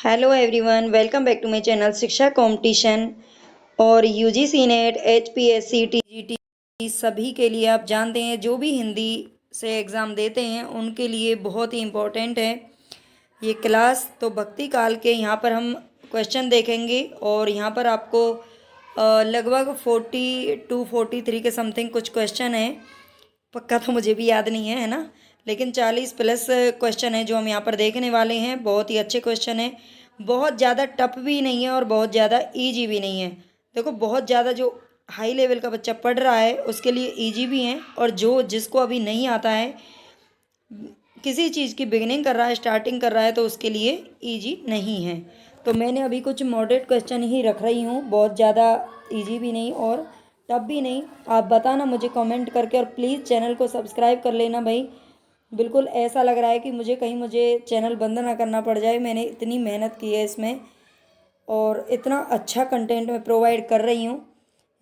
Hello everyone, welcome back to my channel Shiksha competition. और UGC NET, HPSC, TGT सभी के लिए आप जानते हैं जो भी हिंदी से एग्ज़ाम देते हैं उनके लिए बहुत ही इम्पोर्टेंट है ये क्लास। तो भक्ति काल के यहाँ पर हम क्वेश्चन देखेंगे और यहाँ पर आपको लगभग 42-43 के समथिंग कुछ क्वेश्चन है। पक्का तो मुझे भी याद नहीं है ना, लेकिन 40 प्लस क्वेश्चन है जो हम यहाँ पर देखने वाले हैं। बहुत ही अच्छे क्वेश्चन है, बहुत ज़्यादा टफ भी नहीं है और बहुत ज़्यादा इजी भी नहीं है। देखो, बहुत ज़्यादा जो हाई लेवल का बच्चा पढ़ रहा है उसके लिए इजी भी हैं, और जो जिसको अभी नहीं आता है, किसी चीज़ की बिगिनिंग कर रहा है, स्टार्टिंग कर रहा है, तो उसके लिए इजी नहीं है। तो मैंने अभी कुछ मॉडरेट क्वेश्चन ही रख रही हूँ, बहुत ज़्यादा इजी भी नहीं और टफ भी नहीं। आप बताना मुझे कमेंट करके, और प्लीज़ चैनल को सब्सक्राइब कर लेना भाई। बिल्कुल ऐसा लग रहा है कि मुझे चैनल बंद ना करना पड़ जाए, मैंने इतनी मेहनत की है इसमें और इतना अच्छा कंटेंट मैं प्रोवाइड कर रही हूँ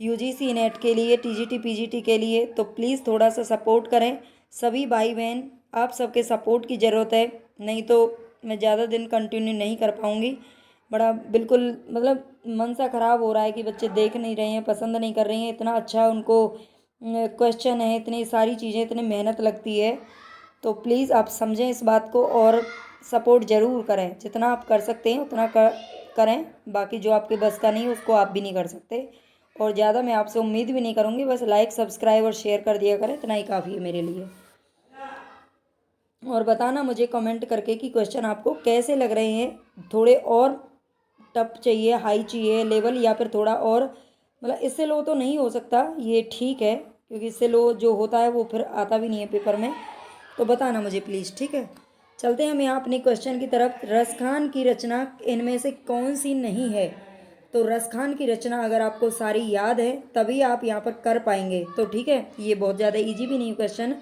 यूजीसी नेट के लिए, टीजीटी पीजीटी के लिए। तो प्लीज़ थोड़ा सा सपोर्ट करें सभी भाई बहन, आप सबके सपोर्ट की ज़रूरत है, नहीं तो मैं ज़्यादा दिन कंटिन्यू नहीं कर पाऊँगी। बड़ा बिल्कुल मतलब मन सा ख़राब हो रहा है कि बच्चे देख नहीं रहे हैं, पसंद नहीं कर रही हैं। इतना अच्छा उनको क्वेश्चन है, इतनी सारी चीज़ें, इतनी मेहनत लगती है। तो प्लीज़ आप समझें इस बात को और सपोर्ट ज़रूर करें, जितना आप कर सकते हैं उतना करें। बाकी जो आपके बस का नहीं है उसको आप भी नहीं कर सकते, और ज़्यादा मैं आपसे उम्मीद भी नहीं करूँगी। बस लाइक, सब्सक्राइब और शेयर कर दिया करें, इतना ही काफ़ी है मेरे लिए। और बताना मुझे कमेंट करके कि क्वेश्चन आपको कैसे लग रहे हैं। थोड़े और टफ चाहिए, हाई चाहिए लेवल, या फिर थोड़ा और मतलब इससे लो तो नहीं हो सकता, ये ठीक है, क्योंकि इससे लो जो होता है वो फिर आता भी नहीं है पेपर में। तो बताना मुझे प्लीज़, ठीक है। चलते हैं हम यहाँ अपने क्वेश्चन की तरफ। रसखान की रचना इनमें से कौन सी नहीं है? तो रसखान की रचना अगर आपको सारी याद है तभी आप यहाँ पर कर पाएंगे, तो ठीक है। ये बहुत ज़्यादा इजी भी नहीं क्वेश्चन।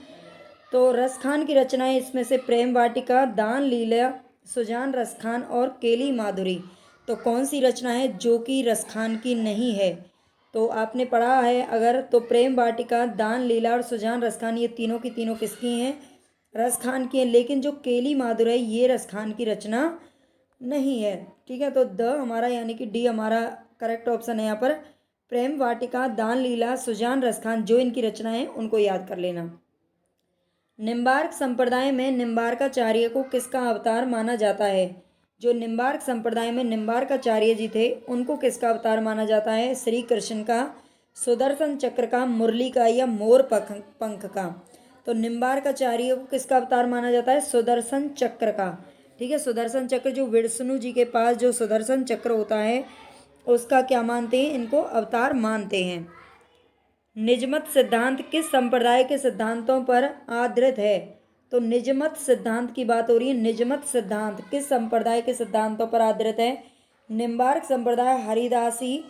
तो रसखान की रचनाएं इसमें से प्रेम वाटिका, दान लीला, सुजान रसखान और केली माधुरी। तो कौन सी रचना है जो कि रसखान की नहीं है? तो आपने पढ़ा है अगर, तो प्रेम वाटिका, दान लीला और सुजान रसखान, ये तीनों की तीनों किसकी हैं? रसखान की है। लेकिन जो केली माधुरी है ये रसखान की रचना नहीं है, ठीक है। तो द हमारा यानी कि डी हमारा करेक्ट ऑप्शन है यहाँ पर। प्रेम वाटिका, दान लीला, सुजान रसखान जो इनकी रचना है उनको याद कर लेना। निम्बार्क संप्रदाय में निम्बार्काचार्य को किसका अवतार माना जाता है? जो निम्बार्क संप्रदाय में निम्बार्काचार्य जी थे उनको किसका अवतार माना जाता है? श्री कृष्ण का, सुदर्शन चक्र का, मुरली का, या मोर पंख का? तो निम्बार्काचार्य को किसका अवतार माना जाता है? सुदर्शन चक्र का, ठीक है। सुदर्शन चक्र जो विष्णु जी के पास जो सुदर्शन चक्र होता है उसका क्या मानते हैं? इनको अवतार मानते हैं। निजमत सिद्धांत किस संप्रदाय के सिद्धांतों पर आधारित है? तो निजमत सिद्धांत की बात हो रही है। निजमत सिद्धांत किस संप्रदाय के सिद्धांतों पर आधारित है? निम्बार्क संप्रदाय, हरिदासी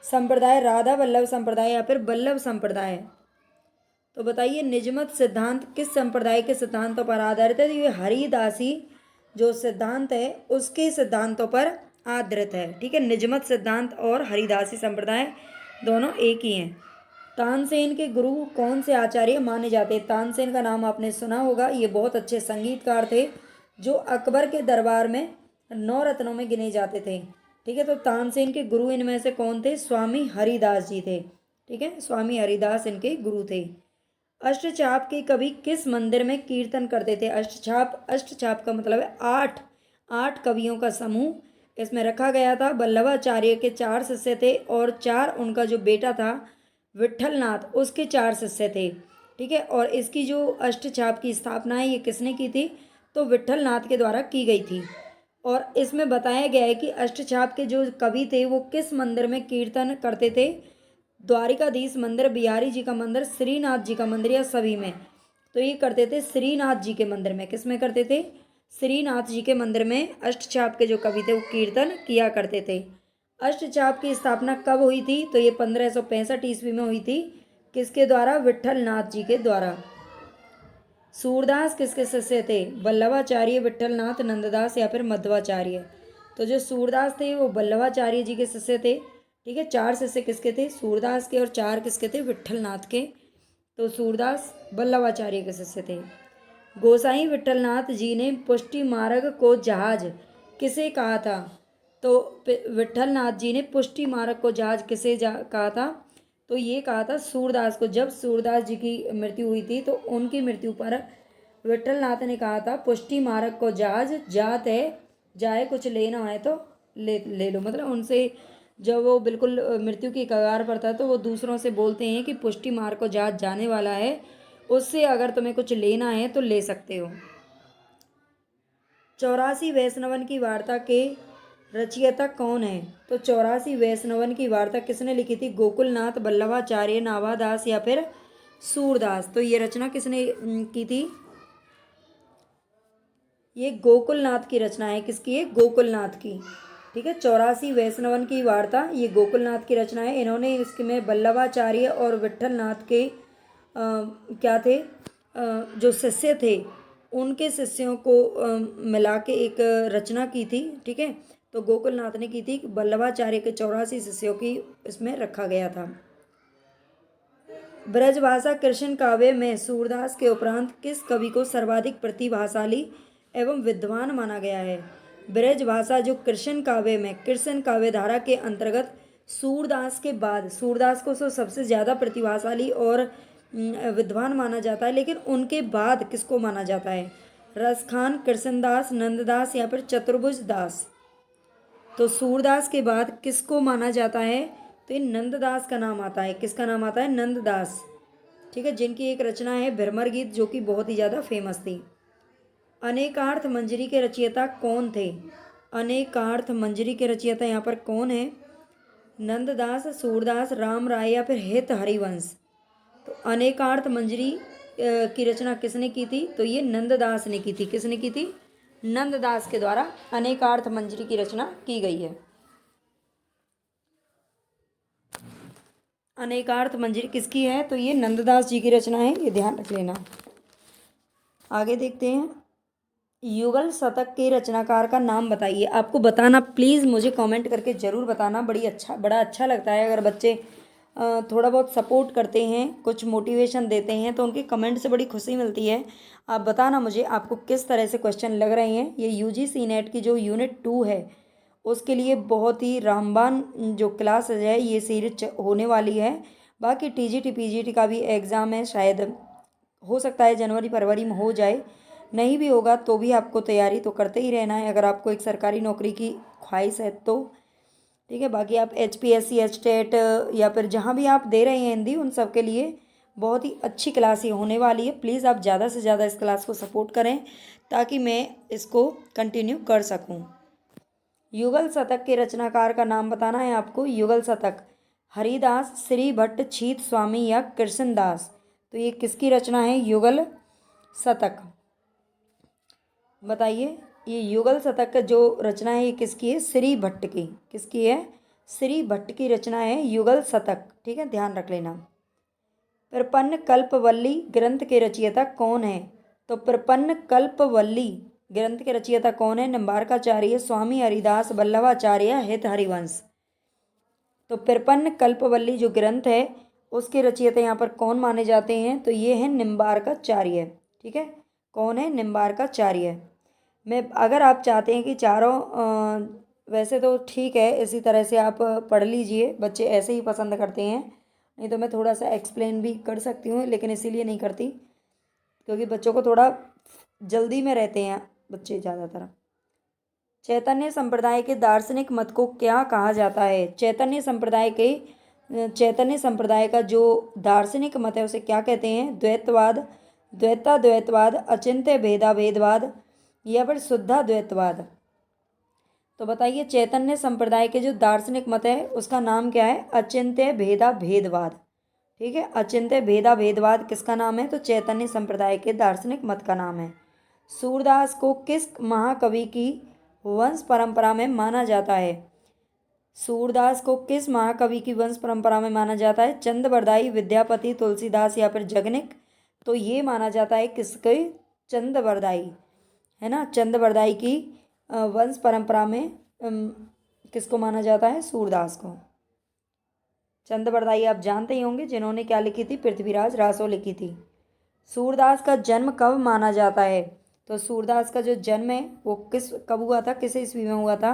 संप्रदाय, राधा वल्लभ संप्रदाय, या फिर वल्लभ संप्रदाय? तो बताइए निजमत सिद्धांत किस संप्रदाय के सिद्धांतों पर आधारित है? ये हरिदासी जो सिद्धांत है उसके सिद्धांतों पर आधारित है, ठीक है। निजमत सिद्धांत और हरिदासी संप्रदाय दोनों एक ही हैं। तानसेन के गुरु कौन से आचार्य माने जाते हैं? तानसेन का नाम आपने सुना होगा, ये बहुत अच्छे संगीतकार थे जो अकबर के दरबार में 9 रत्नों में गिने जाते थे, ठीक है। तो तानसेन के गुरु इनमें से कौन थे? स्वामी हरिदास जी थे, ठीक है। स्वामी हरिदास इनके गुरु थे। अष्टचाप के कवि किस मंदिर में कीर्तन करते थे? अष्टचाप का मतलब है 8 कवियों का समूह इसमें रखा गया था। वल्लभाचार्य के 4 शिष्य थे और 4 उनका जो बेटा था विट्ठलनाथ उसके 4 शिष्य थे, ठीक है। और इसकी जो अष्टचाप की स्थापना है ये किसने की थी? तो विट्ठलनाथ के द्वारा की गई थी। और इसमें बताया गया है कि अष्टचाप के जो कवि थे वो किस मंदिर में कीर्तन करते थे? द्वारिकाधीश मंदिर, बिहारी जी का मंदिर, श्रीनाथ जी का मंदिर, या सभी में? तो ये करते थे श्रीनाथ जी के मंदिर में। किस में करते थे? श्रीनाथ जी के मंदिर में अष्टचाप के जो कवि थे वो कीर्तन किया करते थे। अष्टचाप की स्थापना कब हुई थी? तो ये 1565 ईस्वी में हुई थी। किसके द्वारा? विट्ठलनाथ जी के द्वारा। सूरदास किसके शिष्य थे? वल्लभाचार्य, विट्ठलनाथ, नंददास, या फिर मध्वाचार्य? तो जो सूरदास थे वो वल्लभाचार्य जी के शिष्य थे, ठीक है। 4 शिष्य किसके थे? सूरदास के, और 4 किसके थे? विट्ठलनाथ के। तो सूरदास वल्लभाचार्य के शिष्य थे। गोसाई विट्ठलनाथ जी ने पुष्टि मार्ग को जहाज किसे कहा था? तो विट्ठल नाथ जी ने पुष्टि मार्ग को जहाज किसे कहा था? तो ये कहा था सूरदास को। जब सूरदास जी की मृत्यु हुई थी तो उनकी मृत्यु पर विट्ठल नाथ ने कहा था पुष्टि मार्ग को जहाज जात है, जाए कुछ लेना है तो ले लो। मतलब उनसे जब वो बिल्कुल मृत्यु की कगार पर था तो वो दूसरों से बोलते हैं कि पुष्टि मार्ग को जहाज जाने वाला है, उससे अगर तुम्हें कुछ लेना है तो ले सकते हो। 84 वैष्णवन की वार्ता के रचयिता कौन है? तो 84 वैष्णवन की वार्ता किसने लिखी थी? गोकुलनाथ, वल्लभाचार्य, नाभादास या फिर सूरदास। तो ये रचना किसने की थी? ये गोकुलनाथ की रचना है। किसकी है? गोकुलनाथ की। ठीक है, 84 वैष्णवन की वार्ता ये गोकुलनाथ की रचना है। इन्होंने इसमें वल्लभाचार्य और विट्ठल नाथ के क्या थे, जो शिष्य थे उनके शिष्यों को मिला के एक रचना की थी। ठीक है, तो गोकुलनाथ ने की थी। वल्लभाचार्य के 84 शिष्यों की इसमें रखा गया था। ब्रजभाषा कृष्ण काव्य में सूरदास के उपरांत किस कवि को सर्वाधिक प्रतिभाशाली एवं विद्वान माना गया है? ब्रजभाषा जो कृष्ण काव्य में, कृष्ण काव्य धारा के अंतर्गत सूरदास के बाद, सूरदास को तो सबसे ज़्यादा प्रतिभाशाली और विद्वान माना जाता है, लेकिन उनके बाद किसको माना जाता है? रसखान, कृष्णदास, नंददास या फिर चतुर्भुज दास। तो सूरदास के बाद किसको माना जाता है? तो ये नंददास का नाम आता है। किसका नाम आता है? नंददास। ठीक है, जिनकी एक रचना है भ्रमर गीत जो कि बहुत ही ज़्यादा फेमस थी। अनेकार्थ मंजरी के रचयिता कौन थे? अनेकार्थ मंजरी के रचयिता यहाँ पर कौन है? नंददास, सूरदास, राम राय या फिर हित हरिवंश। तो अनेकार्थ मंजरी की रचना किसने की थी? तो ये नंददास ने की थी। किसने की थी? नंददास के द्वारा अनेकार्थ मंजरी की रचना की गई है। अनेकार्थ मंजरी किसकी है? तो ये नंददास जी की रचना है, ये ध्यान रख लेना। आगे देखते हैं। युगल शतक के रचनाकार का नाम बताइए। आपको बताना, प्लीज़ मुझे कमेंट करके ज़रूर बताना। बड़ा अच्छा लगता है अगर बच्चे थोड़ा बहुत सपोर्ट करते हैं, कुछ मोटिवेशन देते हैं, तो उनके कमेंट से बड़ी खुशी मिलती है। आप बताना मुझे आपको किस तरह से क्वेश्चन लग रहे हैं। ये यूजीसी नेट की जो यूनिट 2 है उसके लिए बहुत ही रामबान जो क्लास है ये सीरीज होने वाली है। बाकी टीजीटी पीजीटी का भी एग्ज़ाम है, शायद हो सकता है जनवरी फरवरी में हो जाए, नहीं भी होगा तो भी आपको तैयारी तो करते ही रहना है अगर आपको एक सरकारी नौकरी की ख्वाहिश है तो। ठीक है, बाकी आप HPSC, HTET या फिर जहाँ भी आप दे रहे हैं हिंदी, उन सब के लिए बहुत ही अच्छी क्लास ये होने वाली है। प्लीज़ आप ज़्यादा से ज़्यादा इस क्लास को सपोर्ट करें ताकि मैं इसको कंटिन्यू कर सकूं। युगल शतक के रचनाकार का नाम बताना है आपको। युगल शतक हरिदास, श्री भट्ट, छीत स्वामी या कृष्णदास। तो ये किसकी रचना है? युगल शतक। बताइए, ये युगल शतक का जो रचना है ये किसकी है? श्री भट्ट की। किसकी है? श्री भट्ट की रचना है युगल शतक। ठीक है, ध्यान रख लेना। प्रपन्न कल्पवल्ली ग्रंथ के रचयिता कौन है? तो प्रपन्न कल्पवल्ली ग्रंथ के रचयिता कौन है? निम्बारकाचार्य, स्वामी हरिदास, वल्लभाचार्य, हित हरिवंश। तो प्रपन्न कल्पवल्ली जो ग्रंथ है उसके रचयिता यहाँ पर कौन माने जाते हैं? तो ये है निम्बारकाचार्य। ठीक है, कौन है? निम्बारकाचार्य। मैं, अगर आप चाहते हैं कि चारों वैसे तो ठीक है, इसी तरह से आप पढ़ लीजिए, बच्चे ऐसे ही पसंद करते हैं, नहीं तो मैं थोड़ा सा एक्सप्लेन भी कर सकती हूँ, लेकिन इसीलिए नहीं करती क्योंकि बच्चों को थोड़ा जल्दी में रहते हैं बच्चे ज़्यादातर। चैतन्य संप्रदाय के दार्शनिक मत को क्या कहा जाता है? चैतन्य संप्रदाय का जो दार्शनिक मत है उसे क्या कहते हैं? द्वैतवाद, द्वैताद्वैतवाद, अचिंत्य भेदाभेदवाद या फिर शुद्धाद्वैतवाद। तो बताइए, चैतन्य संप्रदाय के जो दार्शनिक मत है उसका नाम क्या है? अचिंत्य भेदाभेदवाद। ठीक है, अचिंत्य भेदाभेदवाद किसका नाम है? तो चैतन्य संप्रदाय के दार्शनिक मत का नाम है। सूरदास को किस महाकवि की वंश परंपरा में माना जाता है? सूरदास को किस महाकवि की वंश परंपरा में माना जाता है? चंद्रबरदाई, विद्यापति, तुलसीदास या फिर जगनिक। तो ये माना जाता है किसके? चंद्रबरदाई, है ना। चंद्रबरदाई की वंश परंपरा में किसको माना जाता है? सूरदास को। चंद्रबरदाई आप जानते ही होंगे, जिन्होंने क्या लिखी थी? पृथ्वीराज रासो लिखी थी। सूरदास का जन्म कब माना जाता है? तो सूरदास का जो जन्म है वो कब हुआ था, किस ईस्वी में हुआ था?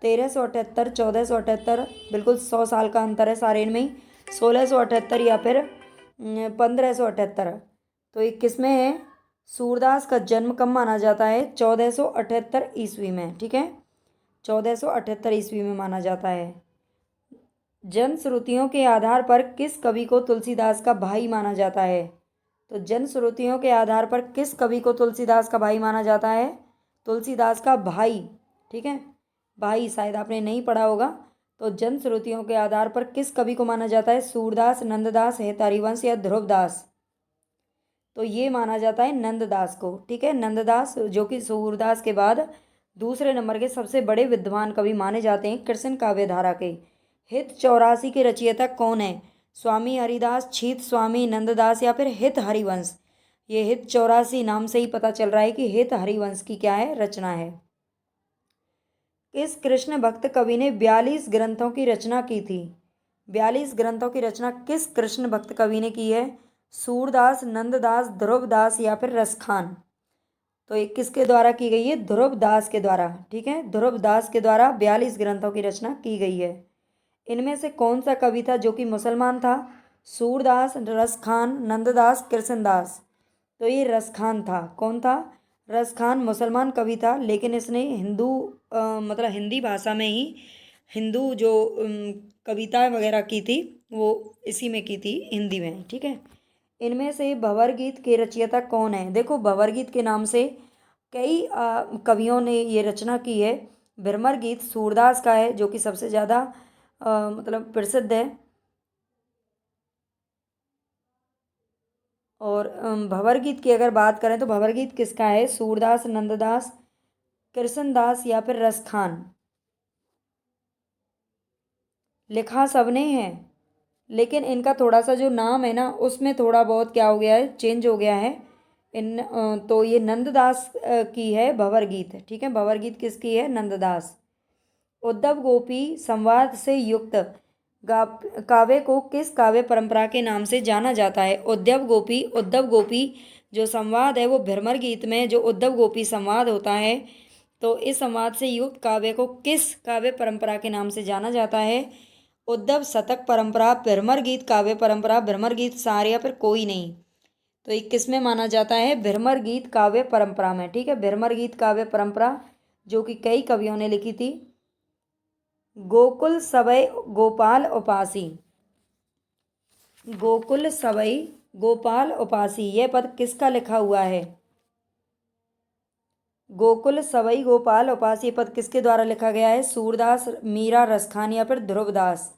1378, 1478, बिल्कुल 100 साल का अंतर है सारे इनमें ही। 1678 या फिर 1578। तो ये किस में है? सूरदास का जन्म कब माना जाता है? 1478 ईस्वी में। ठीक है, 1478 ईस्वी में माना जाता है। जन श्रुतियों के आधार पर किस कवि को तुलसीदास का भाई माना जाता है? तो जन श्रुतियों के आधार पर किस कवि को तुलसीदास का भाई माना जाता है? तुलसीदास का भाई। ठीक है, भाई शायद आपने नहीं पढ़ा होगा। तो जन श्रुतियों के आधार पर किस कवि को माना जाता है? सूरदास, नंददास, हेत हरिवंश या ध्रुवदास? तो ये माना जाता है नंददास को। ठीक है, नंददास जो कि सूरदास के बाद दूसरे नंबर के सबसे बड़े विद्वान कवि माने जाते हैं कृष्ण काव्य धारा के। हित 84 के रचयिता कौन है? स्वामी हरिदास, छीत स्वामी, नंददास या फिर हित हरिवंश? ये हित 84 नाम से ही पता चल रहा है कि हित हरिवंश की क्या है, रचना है। किस कृष्ण भक्त कवि ने 42 ग्रंथों की रचना की थी? 42 ग्रंथों की रचना किस कृष्ण भक्त कवि ने की है? सूरदास, नंददास, ध्रुवदास या फिर रसखान? तो ये किसके द्वारा की गई है? ध्रुवदास के द्वारा। ठीक है, ध्रुवदास के द्वारा 42 ग्रंथों की रचना की गई है। इनमें से कौन सा कवि था जो कि मुसलमान था? सूरदास, रसखान, नंददास, कृष्णदास? तो ये रसखान था। कौन था? रसखान मुसलमान कवि था, लेकिन इसने हिंदू मतलब हिंदी भाषा में ही हिंदू जो कविता वगैरह की थी वो इसी में की थी, हिंदी में। ठीक है, इनमें से भंवर गीत के रचयिता कौन है? देखो, भंवर गीत के नाम से कई कवियों ने ये रचना की है। भ्रमर गीत सूरदास का है जो कि सबसे ज़्यादा मतलब प्रसिद्ध है। और भंवर गीत की अगर बात करें तो भंवर गीत किसका है? सूरदास, नंददास, कृष्णदास या फिर रसखान? लिखा सबने है, लेकिन इनका थोड़ा सा जो नाम है ना उसमें थोड़ा बहुत क्या हो गया है, चेंज हो गया है। तो ये नंददास की है भंवर गीत। ठीक है, भंवर गीत किसकी है? नंददास। उद्धव गोपी संवाद से युक्त काव्य को किस काव्य परंपरा के नाम से जाना जाता है? उद्धव गोपी जो संवाद है वो भ्रमर गीत में जो उद्धव गोपी संवाद होता है, तो इस संवाद से युक्त काव्य को किस काव्य परंपरा के नाम से जाना जाता है? उद्धव शतक परंपरा, भ्रमर गीत काव्य परंपरा, भ्रमर गीत सार या फिर कोई नहीं? तो ये किस में माना जाता है? भ्रमर गीत काव्य परंपरा में। ठीक है, भ्रमर गीत काव्य परंपरा जो कि कई कवियों ने लिखी थी। गोकुल सवै गोपाल उपासी, गोकुल सवै गोपाल उपासी, यह पद किसका लिखा हुआ है? गोकुल सवई गोपाल उपासी पद किसके द्वारा लिखा गया है? सूरदास, मीरा, रसखान या फिर ध्रुवदास?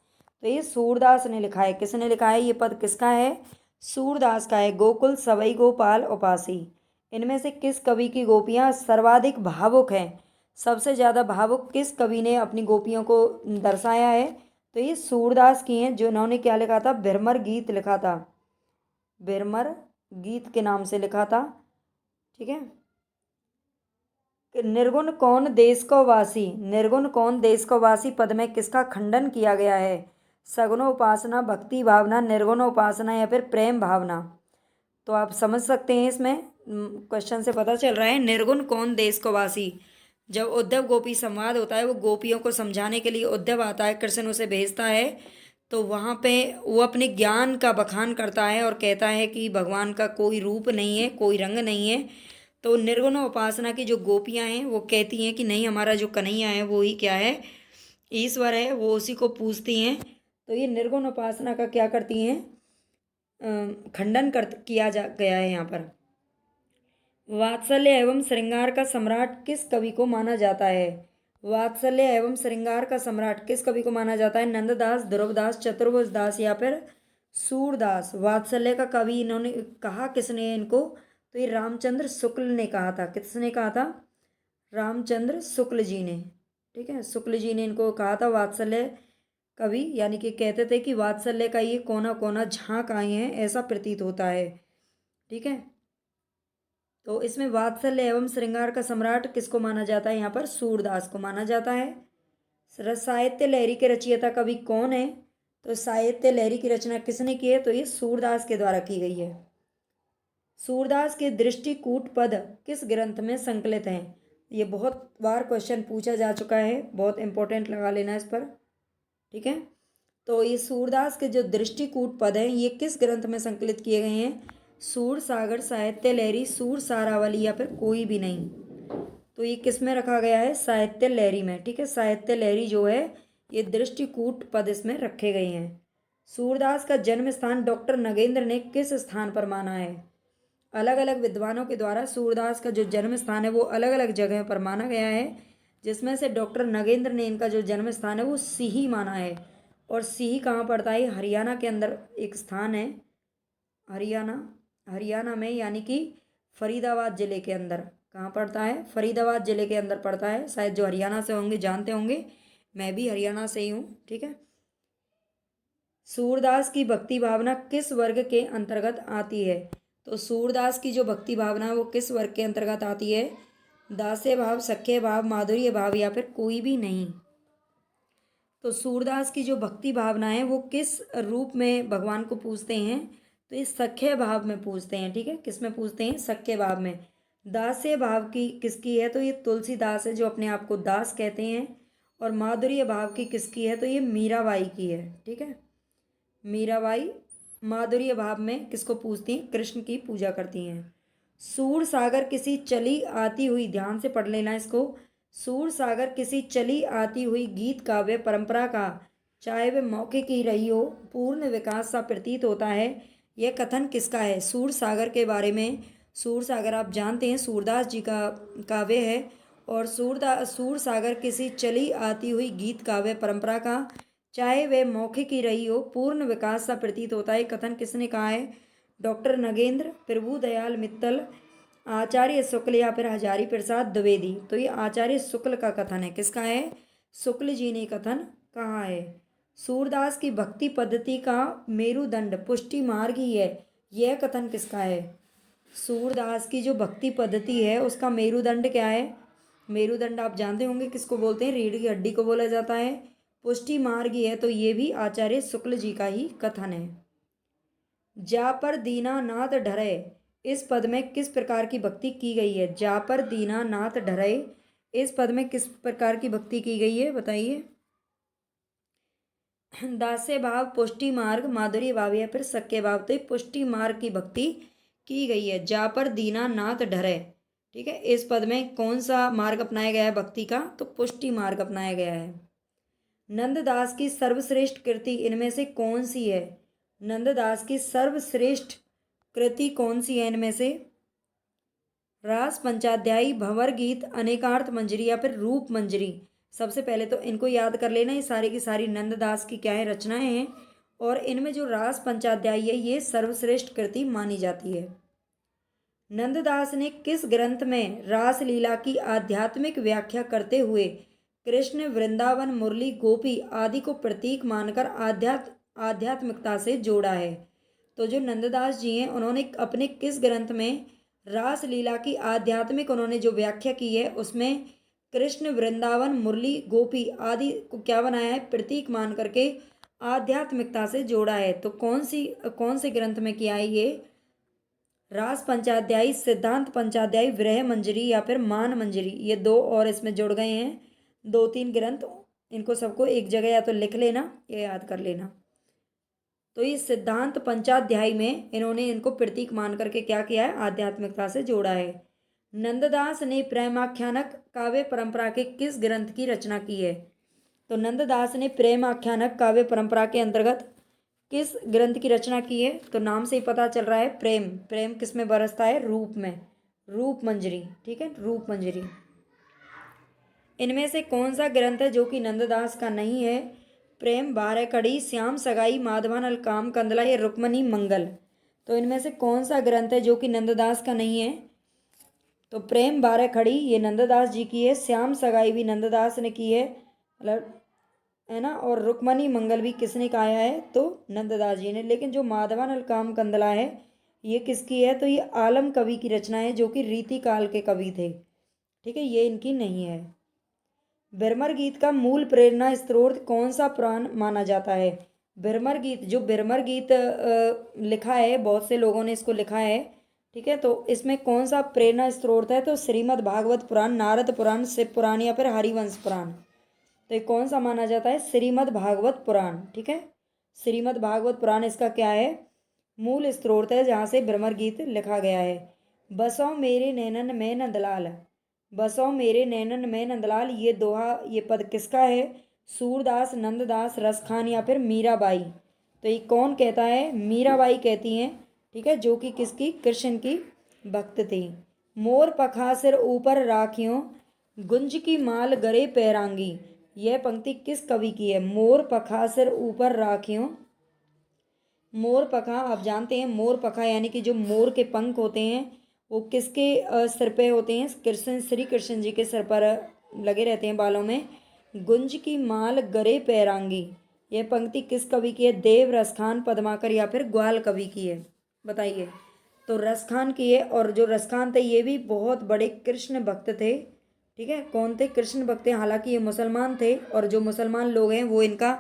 तो ये सूरदास ने लिखा है। किसने लिखा है? ये पद किसका है? सूरदास का है। गोकुल सवई गोपाल उपासी। इनमें से किस कवि की गोपियाँ सर्वाधिक भावुक हैं? सबसे ज़्यादा भावुक किस कवि ने अपनी गोपियों को दर्शाया है? तो ये सूरदास की हैं, जो इन्होंने क्या लिखा था? भ्रमर गीत लिखा था, भ्रमर गीत के नाम से लिखा था। ठीक है, निर्गुण कौन देश को वासी, निर्गुण कौन देश को वासी पद में किसका खंडन किया गया है? सगुणोपासना, भक्ति भावना, निर्गुणोपासना या फिर प्रेम भावना? तो आप समझ सकते हैं, इसमें क्वेश्चन से पता चल रहा है निर्गुण कौन देश को वासी। जब उद्धव गोपी संवाद होता है, वो गोपियों को समझाने के लिए उद्धव आता है, कृष्ण उसे भेजता है, तो वहाँ पे वो अपने ज्ञान का बखान करता है और कहता है कि भगवान का कोई रूप नहीं है, कोई रंग नहीं है। तो निर्गुण उपासना की जो गोपियाँ हैं वो कहती हैं कि नहीं, हमारा जो कन्हैया है वो ही क्या है, ईश्वर है, वो उसी को पूजती हैं। तो ये निर्गुण उपासना का क्या करती हैं? खंडन कर किया जा गया है यहाँ पर। वात्सल्य एवं श्रृंगार का सम्राट किस कवि को माना जाता है? वात्सल्य एवं श्रृंगार का सम्राट किस कवि को माना जाता है? नंददास, ध्रुवदास, चतुर्भुजदास या फिर सूरदास? वात्सल्य का कवि इन्होंने कहा किसने इनको? तो ये रामचंद्र शुक्ल ने कहा था। किसने कहा था? रामचंद्र शुक्ल जी ने। ठीक है, शुक्ल जी ने इनको कहा था वात्सल्य कवि, यानी कि कहते थे कि वात्सल्य का ये कोना कोना झांक आए हैं, ऐसा प्रतीत होता है। ठीक है, तो इसमें वात्सल्य एवं श्रृंगार का सम्राट किसको माना जाता है? यहाँ पर सूरदास को माना जाता है। साहित्य लहरी के रचयिता कवि कौन है? तो साहित्य लहरी की रचना किसने की है? तो ये सूरदास के द्वारा की गई है। सूरदास के दृष्टिकूट पद किस ग्रंथ में संकलित हैं? ये बहुत बार क्वेश्चन पूछा जा चुका है, बहुत इंपॉर्टेंट लगा लेना इस पर। ठीक है, तो ये सूरदास के जो दृष्टिकूट पद हैं ये किस ग्रंथ में संकलित किए गए हैं? सूर सागर, साहित्य लहरी, सूर सारावली या फिर कोई भी नहीं। तो ये किस में रखा गया है? साहित्य लहरी में। ठीक है, साहित्य लहरी जो है ये दृष्टिकूट पद इसमें रखे गए हैं। सूरदास का जन्म स्थान डॉक्टर नगेंद्र ने किस स्थान पर माना है? अलग अलग विद्वानों के द्वारा सूरदास का जो जन्म स्थान है वो अलग अलग जगह पर माना गया है, जिसमें से डॉक्टर नगेंद्र ने इनका जो जन्म स्थान है वो सीही माना है। और सीही कहाँ पड़ता है? हरियाणा के अंदर एक स्थान है, हरियाणा में, यानी कि फरीदाबाद ज़िले के अंदर। कहाँ पड़ता है? फरीदाबाद ज़िले के अंदर पड़ता है। शायद जो हरियाणा से होंगे जानते होंगे, मैं भी हरियाणा से ही हूँ। ठीक है, सूरदास की भक्ति भावना किस वर्ग के अंतर्गत आती है? तो सूरदास की जो भक्ति भावना है वो किस वर्ग के अंतर्गत आती है? दास्य भाव, सख्य भाव, माधुर्य भाव या फिर कोई भी नहीं। तो सूरदास की जो भक्ति भावना है वो किस रूप में भगवान को पूजते हैं? तो ये सख्य भाव में पूजते हैं। ठीक है, किस में पूजते हैं? सख्य भाव में। दास्य भाव की किसकी है? तो ये तुलसीदास है जो अपने आप को दास कहते हैं। और माधुर्य भाव की किसकी है? तो ये मीराबाई की है। ठीक है, मीराबाई माधुर्य भाव में किसको पूजती हैं? कृष्ण की पूजा करती हैं। सूर सागर किसी चली आती हुई, ध्यान से पढ़ लेना इसको, सूर सागर किसी चली आती हुई गीत काव्य परंपरा का, चाहे वह मौखिक ही रही हो, पूर्ण विकास सा प्रतीत होता है। यह कथन किसका है? सूर सागर के बारे में। सूर सागर आप जानते हैं सूरदास जी का काव्य है। और सूर सागर किसी चली आती हुई गीत काव्य परंपरा का, चाहे वह मौखिक ही रही हो, पूर्ण विकास सा प्रतीत होता है। कथन किसने कहा है? डॉक्टर नगेंद्र, प्रभुदयाल मित्तल, आचार्य शुक्ल या फिर हजारी प्रसाद द्विवेदी। तो ये आचार्य शुक्ल का कथन है। किसका है? शुक्ल जी ने कथन कहा है। सूरदास की भक्ति पद्धति का मेरुदंड पुष्टि मार्ग ही है, यह कथन किसका है? सूरदास की जो भक्ति पद्धति है उसका मेरुदंड क्या है? मेरुदंड आप जानते होंगे किसको बोलते हैं? रीढ़ की हड्डी को बोला जाता है। पुष्टि मार्ग ही है, तो ये भी आचार्य शुक्ल जी का ही कथन है। जा पर दीनानाथ ढरे, इस पद में किस प्रकार की भक्ति की गई है? जा पर दीनानाथ ढरे, इस पद में किस प्रकार की भक्ति की गई है? बताइए। दास्य भाव, पुष्टि मार्ग, माधुर्य भाव या फिर सख्य भाव? तो पुष्टि मार्ग की भक्ति की गई है। जा पर दीनानाथ ढरे। ठीक है, इस पद में कौन सा मार्ग अपनाया गया है भक्ति का? तो पुष्टि मार्ग अपनाया गया है। नंददास की सर्वश्रेष्ठ कृति इनमें से कौन सी है? नंददास की सर्वश्रेष्ठ कृति कौन सी है इनमें से? रास पंचाध्यायी, भंवर गीत, अनेकार्थ मंजरी या फिर रूप मंजरी? सबसे पहले तो इनको याद कर लेना, ये सारी की सारी नंददास की क्या है? रचनाएं हैं। और इनमें जो रास पंचाध्यायी है ये सर्वश्रेष्ठ कृति मानी जाती है। नंददास ने किस ग्रंथ में रास लीला की आध्यात्मिक व्याख्या करते हुए कृष्ण, वृंदावन, मुरली, गोपी आदि को प्रतीक मानकर आध्यात्मिकता से जोड़ा है? तो जो नंददास जी हैं उन्होंने अपने किस ग्रंथ में रास लीला की आध्यात्मिक उन्होंने जो व्याख्या की है उसमें कृष्ण, वृंदावन, मुरली, गोपी आदि को क्या बनाया है? प्रतीक मान करके आध्यात्मिकता से जोड़ा है। तो कौन से ग्रंथ में किया है ये? रास पंचाध्यायी, सिद्धांत पंचाध्यायी, विरह मंजरी या फिर मान मंजरी? ये दो और इसमें जुड़ गए हैं, 2-3 ग्रंथ। इनको सबको एक जगह या तो लिख लेना या याद कर लेना। तो ये सिद्धांत पंचाध्यायी में इन्होंने इनको प्रतीक मान करके क्या किया है? आध्यात्मिकता से जोड़ा है। नंददास ने प्रेमाख्यानक काव्य परंपरा के किस ग्रंथ की रचना की है? तो नंददास ने प्रेमाख्यानक काव्य परंपरा के अंतर्गत किस ग्रंथ की रचना की है? तो नाम से ही पता चल रहा है, प्रेम। प्रेम किस में बरसता है? रूप में, रूप मंजरी। ठीक है, रूप मंजरी। इनमें से कौन सा ग्रंथ है जो कि नंददास का नहीं है? प्रेम, बारह कड़ी, श्याम सगाई, माधवानल, काम कंदला या रुक्मणी मंगल? तो इनमें से कौन सा ग्रंथ है जो कि नंददास का नहीं है? तो प्रेम, बारह खड़ी ये नंददास जी की है, श्याम सगाई भी नंददास ने की है, मतलब है ना, और रुक्मणी मंगल भी किसने गाया है? तो नंददास जी ने। लेकिन जो माधवानल काम कंदला है ये किसकी है? तो ये आलम कवि की रचना है जो कि रीति काल के कवि थे। ठीक है, ये इनकी नहीं है। बिरमर गीत का मूल प्रेरणा स्त्रोत कौन सा पुराण माना जाता है? बिरमर गीत लिखा है, बहुत से लोगों ने इसको लिखा है, ठीक है, तो इसमें कौन सा प्रेरणा स्रोत है? तो श्रीमद् भागवत पुराण, नारद पुराण, शिव पुराण या फिर हरिवंश पुराण। तो ये कौन सा माना जाता है? श्रीमद् भागवत पुराण। ठीक है, श्रीमद् भागवत पुराण इसका क्या है? मूल स्रोत है जहाँ से भ्रमर गीत लिखा गया है। बसों मेरे नैनन में नंदलाल, बसों मेरे नैनन में नंदलाल, ये दोहा, ये पद किसका है? सूरदास, नंददास, रसखान या फिर मीराबाई। तो ये कौन कहता है? मीराबाई कहती हैं। ठीक है, जो कि किसकी? कृष्ण की भक्त थी। मोर पखा सिर ऊपर राखियों, गुंज की माल गरे पैरांगी। यह पंक्ति किस कवि की है? मोर पखा सिर ऊपर राखियों। मोर पखा, आप जानते हैं मोर पखा यानी कि जो मोर के पंख होते हैं वो किसके सिर पे होते हैं? कृष्ण, श्री कृष्ण जी के सिर पर लगे रहते हैं, बालों में। गुंज की माल गरे पैरांगी, यह पंक्ति किस कवि की है? देव, रसखान, पद्माकर या फिर ग्वाल कवि की है? बताइए। तो रसखान की है, और जो रसखान थे ये भी बहुत बड़े कृष्ण भक्त थे। ठीक है, कौन थे? कृष्ण भक्त थे। हालांकि ये मुसलमान थे, और जो मुसलमान लोग हैं वो इनका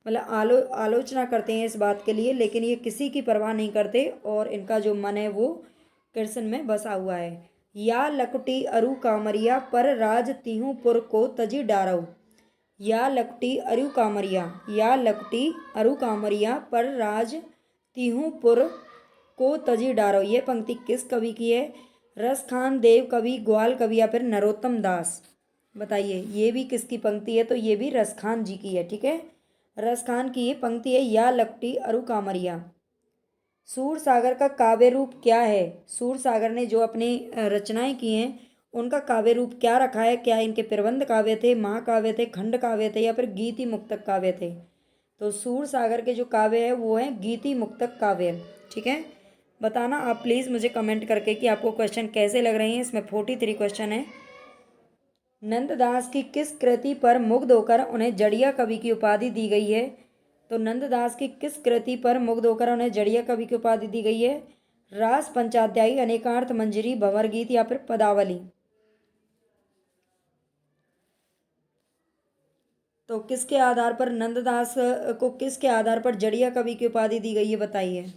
मतलब आलोचना करते हैं इस बात के लिए, लेकिन ये किसी की परवाह नहीं करते और इनका जो मन है वो कृष्ण में बसा हुआ है। या लकुटी अरु कामरिया, पर राज तिहु पुर को तजी डारऊ। या लकुटी अरु कामरिया, या लकुटी अरु कामरिया, पर राज तिहु पुर को तजी डारो। ये पंक्ति किस कवि की है? रसखान, देव कवि, ग्वाल कवि या फिर नरोत्तम दास। बताइए, ये भी किसकी पंक्ति है? तो ये भी रसखान जी की है। ठीक है, रसखान की ये पंक्ति है, या लकटी अरु कामरिया। सूर सागर का काव्य रूप क्या है? सूर सागर ने जो अपनी रचनाएं की हैं उनका काव्य रूप क्या रखा है? क्या इनके प्रबंध काव्य थे, महाकाव्य थे, खंड काव्य थे या फिर गीति मुक्तक काव्य थे? तो सूर सागर के जो काव्य है वो है गीति मुक्तक काव्य। ठीक है, बताना आप प्लीज़ मुझे कमेंट करके कि आपको क्वेश्चन कैसे लग रहे हैं। इसमें 43 क्वेश्चन है। नंददास की किस कृति पर मुग्ध होकर उन्हें जड़िया कवि की उपाधि दी गई है? तो नंददास की किस कृति पर मुग्ध होकर उन्हें जड़िया कवि की उपाधि दी गई है? रास पंचाध्यायी, अनेकार्थ मंजरी, भंवर गीत या फिर पदावली। तो किसके आधार पर नंददास को किसके आधार पर जड़िया कवि की उपाधि दी गई है? बताइए।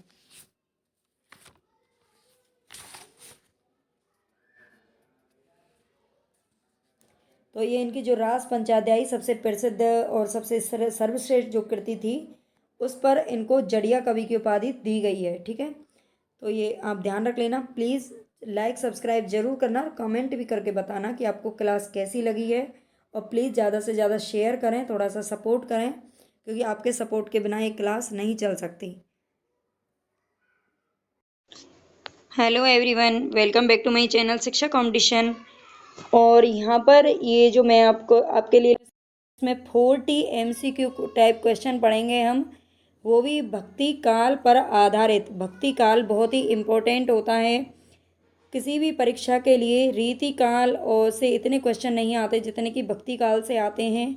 तो ये इनकी जो रास पंचाध्यायी सबसे प्रसिद्ध और सबसे सर्वश्रेष्ठ जो कृति थी उस पर इनको जड़िया कवि की उपाधि दी गई है। ठीक है, तो ये आप ध्यान रख लेना। प्लीज़ लाइक सब्सक्राइब जरूर करना, कमेंट भी करके बताना कि आपको क्लास कैसी लगी है, और प्लीज़ ज़्यादा से ज़्यादा शेयर करें, थोड़ा सा सपोर्ट करें, क्योंकि आपके सपोर्ट के बिना ये क्लास नहीं चल सकती। Hello everyone, welcome back to my channel Shiksha competition. और यहाँ पर ये जो मैं आपके लिए इसमें 40 MCQ टाइप क्वेश्चन पढ़ेंगे हम, वो भी भक्ति काल पर आधारित। भक्ति काल बहुत ही इम्पोर्टेंट होता है किसी भी परीक्षा के लिए। रीति काल और से इतने क्वेश्चन नहीं आते जितने कि भक्ति काल से आते हैं।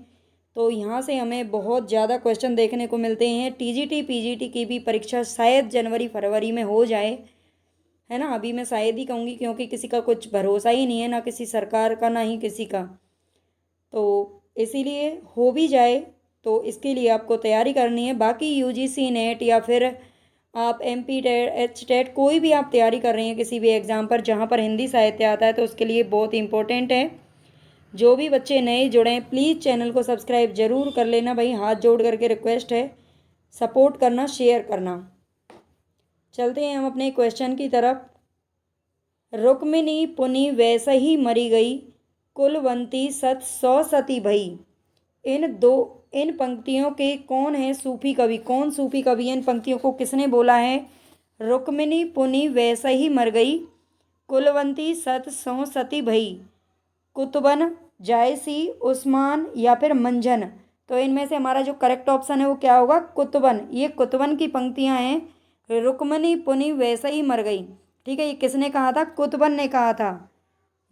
तो यहाँ से हमें बहुत ज़्यादा क्वेश्चन देखने को मिलते हैं। TGT PGT की भी परीक्षा शायद जनवरी फरवरी में हो जाए, है ना। अभी मैं शायद ही कहूँगी, क्योंकि किसी का कुछ भरोसा ही नहीं है, ना किसी सरकार का ना ही किसी का। तो इसीलिए हो भी जाए तो इसके लिए आपको तैयारी करनी है। बाकी UGC नेट या फिर आप MP टेट, HTET, कोई भी आप तैयारी कर रही हैं किसी भी एग्ज़ाम पर जहाँ पर हिंदी साहित्य आता है, तो उसके लिए बहुत इंपॉर्टेंट है। जो भी बच्चे नए जुड़े हैं प्लीज़ चैनल को सब्सक्राइब जरूर कर लेना भाई, हाथ जोड़ करके रिक्वेस्ट है, सपोर्ट करना, शेयर करना। चलते हैं हम अपने क्वेश्चन की तरफ। रुक्मिणी पुनि वैसे ही मरी गई, कुलवंती सत सौ सती भई। इन पंक्तियों के कौन है सूफी कवि? कौन सूफी कवि? इन पंक्तियों को किसने बोला है? रुक्मिणी पुनि वैसे ही मर गई, कुलवंती सत सौ सती भई। कुतुबन, जायसी, उस्मान या फिर मंझन। तो इनमें से हमारा जो करेक्ट ऑप्शन है वो क्या होगा? कुतुबन। ये कुतुबन की पंक्तियां हैं। रुक्मिणी पुनि वैसे ही मर गई, ठीक है, ये किसने कहा था? कुतुबन ने कहा था।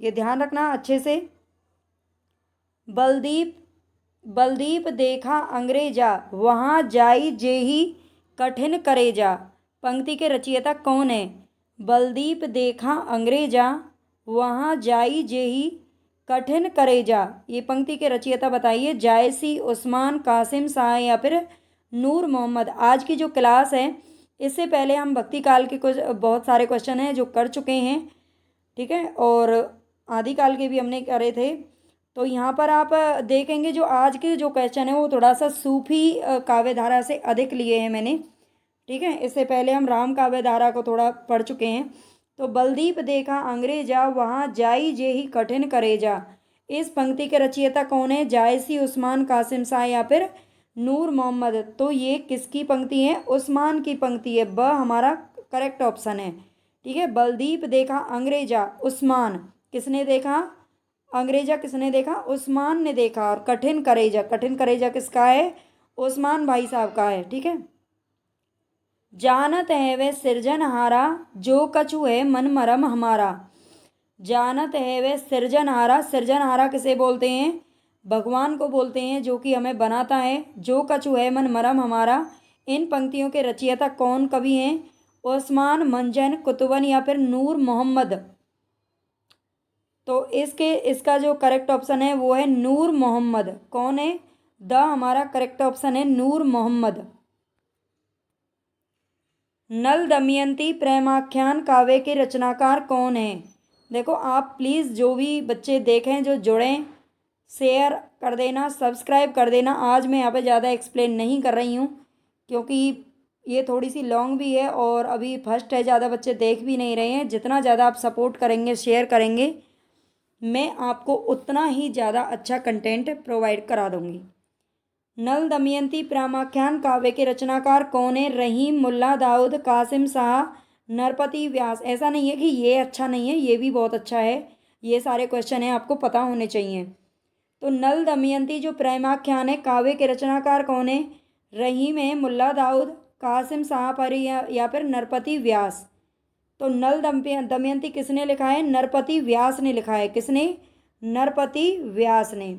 ये ध्यान रखना अच्छे से। बलदीप देखा अंग्रेजा, वहाँ जाई जेही कठिन करेजा। पंक्ति के रचयिता कौन है? बलदीप देखा अंग्रेजा, वहाँ जाई जेही कठिन करेजा। ये पंक्ति के रचयिता बताइए। जायसी, उस्मान, कासिम शाह या फिर नूर मोहम्मद। आज की जो क्लास है इससे पहले हम भक्ति काल के कुछ बहुत सारे क्वेश्चन हैं जो कर चुके हैं, ठीक है, और आदिकाल के भी हमने करे थे। तो यहाँ पर आप देखेंगे जो आज के जो क्वेश्चन है वो थोड़ा सा सूफी काव्य धारा से अधिक लिए हैं मैंने, ठीक है। इससे पहले हम राम काव्य धारा को थोड़ा पढ़ चुके हैं। तो बलदीप देखा अंग्रेजा वहाँ जाई जे ही कठिन करेजा, इस पंक्ति के रचयिता कौन है? जायसी, उस्मान, कासिम शाह या फिर नूर मोहम्मद। तो ये किसकी पंक्ति है? उस्मान की पंक्ति है। ब हमारा करेक्ट ऑप्शन है, ठीक है। बलदीप देखा अंग्रेजा, उस्मान किसने देखा? अंग्रेजा किसने देखा? उस्मान ने देखा। और कठिन करेजा, कठिन करेजा किसका है? उस्मान भाई साहब का है, ठीक है। जानत है वे सृजनहारा, जो कछु है मन मरम हमारा। जानत है वे सृजनहारा, सृजनहारा किसे बोलते हैं? भगवान को बोलते हैं जो कि हमें बनाता है। जो कछु है मन मरम हमारा, इन पंक्तियों के रचयिता कौन कवि हैं? उस्मान, मंजन, कुतुबन या फिर नूर मोहम्मद। तो इसका जो करेक्ट ऑप्शन है वो है नूर मोहम्मद। कौन है? द हमारा करेक्ट ऑप्शन है नूर मोहम्मद। नल दमयंती प्रेमाख्यान काव्य के रचनाकार कौन है? देखो आप प्लीज़ जो भी बच्चे देखें, जो जुड़ें, शेयर कर देना, सब्सक्राइब कर देना। आज मैं यहाँ पे ज़्यादा एक्सप्लेन नहीं कर रही हूँ क्योंकि ये थोड़ी सी लॉन्ग भी है और अभी फर्स्ट है, ज़्यादा बच्चे देख भी नहीं रहे हैं। जितना ज़्यादा आप सपोर्ट करेंगे, शेयर करेंगे, मैं आपको उतना ही ज़्यादा अच्छा कंटेंट प्रोवाइड करा दूँगी। नल दमयंती प्रेमाख्यान काव्य के रचनाकार कौन है? रहीम, मुल्ला दाऊद, कासिम शाह, नरपति व्यास। ऐसा नहीं है कि ये अच्छा नहीं है, ये भी बहुत अच्छा है। ये सारे क्वेश्चन हैं, आपको पता होने चाहिए। तो नल दमयंती जो प्रेमाख्यान है काव्य के रचनाकार कौन है? रहीम है, मुल्ला दाऊद, कासिम शाह पर या फिर नरपति व्यास। तो नल दमयंती किसने लिखा है? नरपति व्यास ने लिखा है। किसने? नरपति व्यास ने।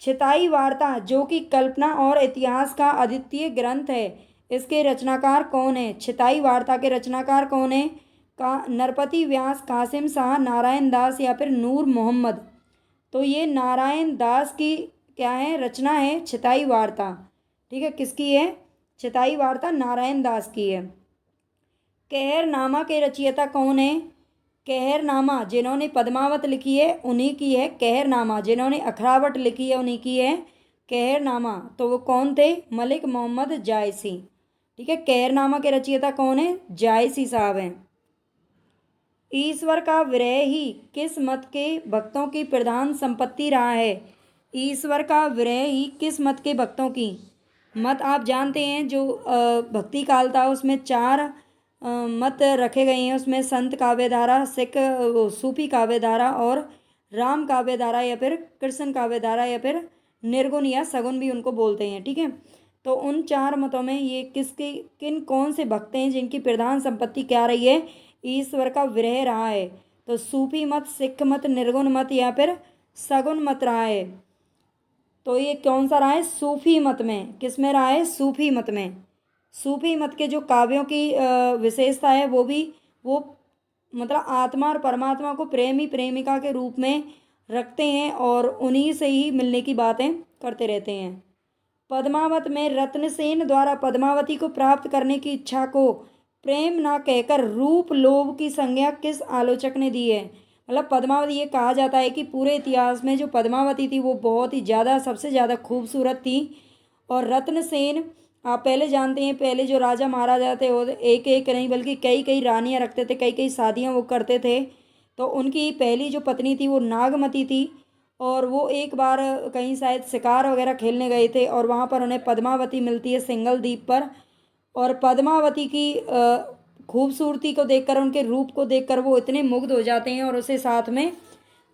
छिताई वार्ता जो कि कल्पना और इतिहास का अद्वितीय ग्रंथ है, इसके रचनाकार कौन है? छिताई वार्ता के रचनाकार कौन है? का नरपति व्यास, कासिम शाह, नारायण दास या फिर नूर मोहम्मद। तो ये नारायण दास की क्या है? रचना है छिताई वार्ता, ठीक है। किसकी है? छिताई वार्ता नारायण दास की है। कहरनामा के रचयिता कौन है? कहरनामा जिन्होंने पद्मावत लिखी है उन्हीं की है कहरनामा। जिन्होंने अखरावट लिखी है उन्हीं की है कहरनामा। तो वो कौन थे? मलिक मोहम्मद जायसी, ठीक है। कहरनामा के रचयिता कौन है? जायसी साहब हैं। ईश्वर का विरह ही किस मत के भक्तों की प्रधान संपत्ति रहा है? ईश्वर का विरह ही किस मत के भक्तों की? मत आप जानते हैं, जो भक्ति काल था उसमें 4 मत रखे गए हैं। उसमें संत काव्यधारा, सिख सूफी काव्यधारा और राम काव्यधारा या फिर कृष्ण काव्यधारा या फिर निर्गुण या सगुन भी उनको बोलते हैं, ठीक है। तो उन 4 मतों में ये किन कौन से भक्त हैं जिनकी प्रधान संपत्ति क्या रही है? ईश्वर का विरह रहा है। तो सूफी मत, सिख मत, निर्गुण मत या फिर सगुन मत रहा है। तो ये कौन सा रहा है? सूफी मत में। किस में रहा है? सूफी मत में। सूफी मत के जो काव्यों की विशेषता है वो मतलब आत्मा और परमात्मा को प्रेमी प्रेमिका के रूप में रखते हैं और उन्हीं से ही मिलने की बातें करते रहते हैं। पद्मावत में रत्नसेन द्वारा पद्मावती को प्राप्त करने की इच्छा को प्रेम ना कहकर रूप लोभ की संज्ञा किस आलोचक ने दी है? मतलब पद्मावती, ये कहा जाता है कि पूरे इतिहास में जो पद्मावती थी वो बहुत ही ज़्यादा, सबसे ज़्यादा खूबसूरत थी। और रत्नसेन, आप पहले जानते हैं, पहले जो राजा महाराजा थे वो एक एक नहीं बल्कि कई कई रानियां रखते थे, कई कई शादियां वो करते थे। तो उनकी पहली जो पत्नी थी वो नागमती थी और वो एक बार कहीं शायद शिकार वगैरह खेलने गए थे और वहाँ पर उन्हें पद्मावती मिलती है सिंगल द्वीप पर। और पद्मावती की खूबसूरती को देखकर, उनके रूप को देखकर वो इतने मुग्ध हो जाते हैं और उसे साथ में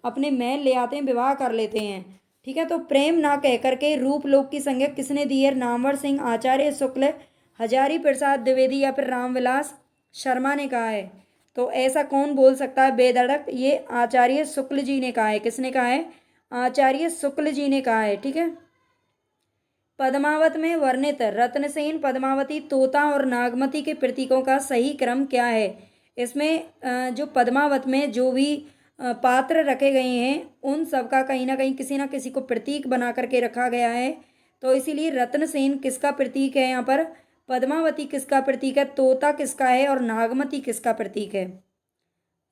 अपने महल ले आते हैं, विवाह कर लेते हैं, ठीक है। तो प्रेम ना कह करके रूप लोक की संज्ञा किसने दी है? नामवर सिंह, आचार्य शुक्ल, हजारी प्रसाद द्विवेदी या फिर रामविलास शर्मा ने कहा है। तो ऐसा कौन बोल सकता है बेधड़क? ये आचार्य शुक्ल जी ने कहा है। किसने कहा है? आचार्य शुक्ल जी ने कहा है, ठीक है। पद्मावत में वर्णित रत्नसेन, पद्मावती, तोता और नागमती के प्रतीकों का सही क्रम क्या है? इसमें जो पद्मावत में जो भी पात्र रखे गए हैं उन सब का कहीं ना कहीं किसी ना किसी को प्रतीक बना करके रखा गया है। तो इसीलिए रत्नसेन किसका प्रतीक है? यहाँ पर पद्मावती किसका प्रतीक है, तोता किसका है और नागमती किसका प्रतीक है।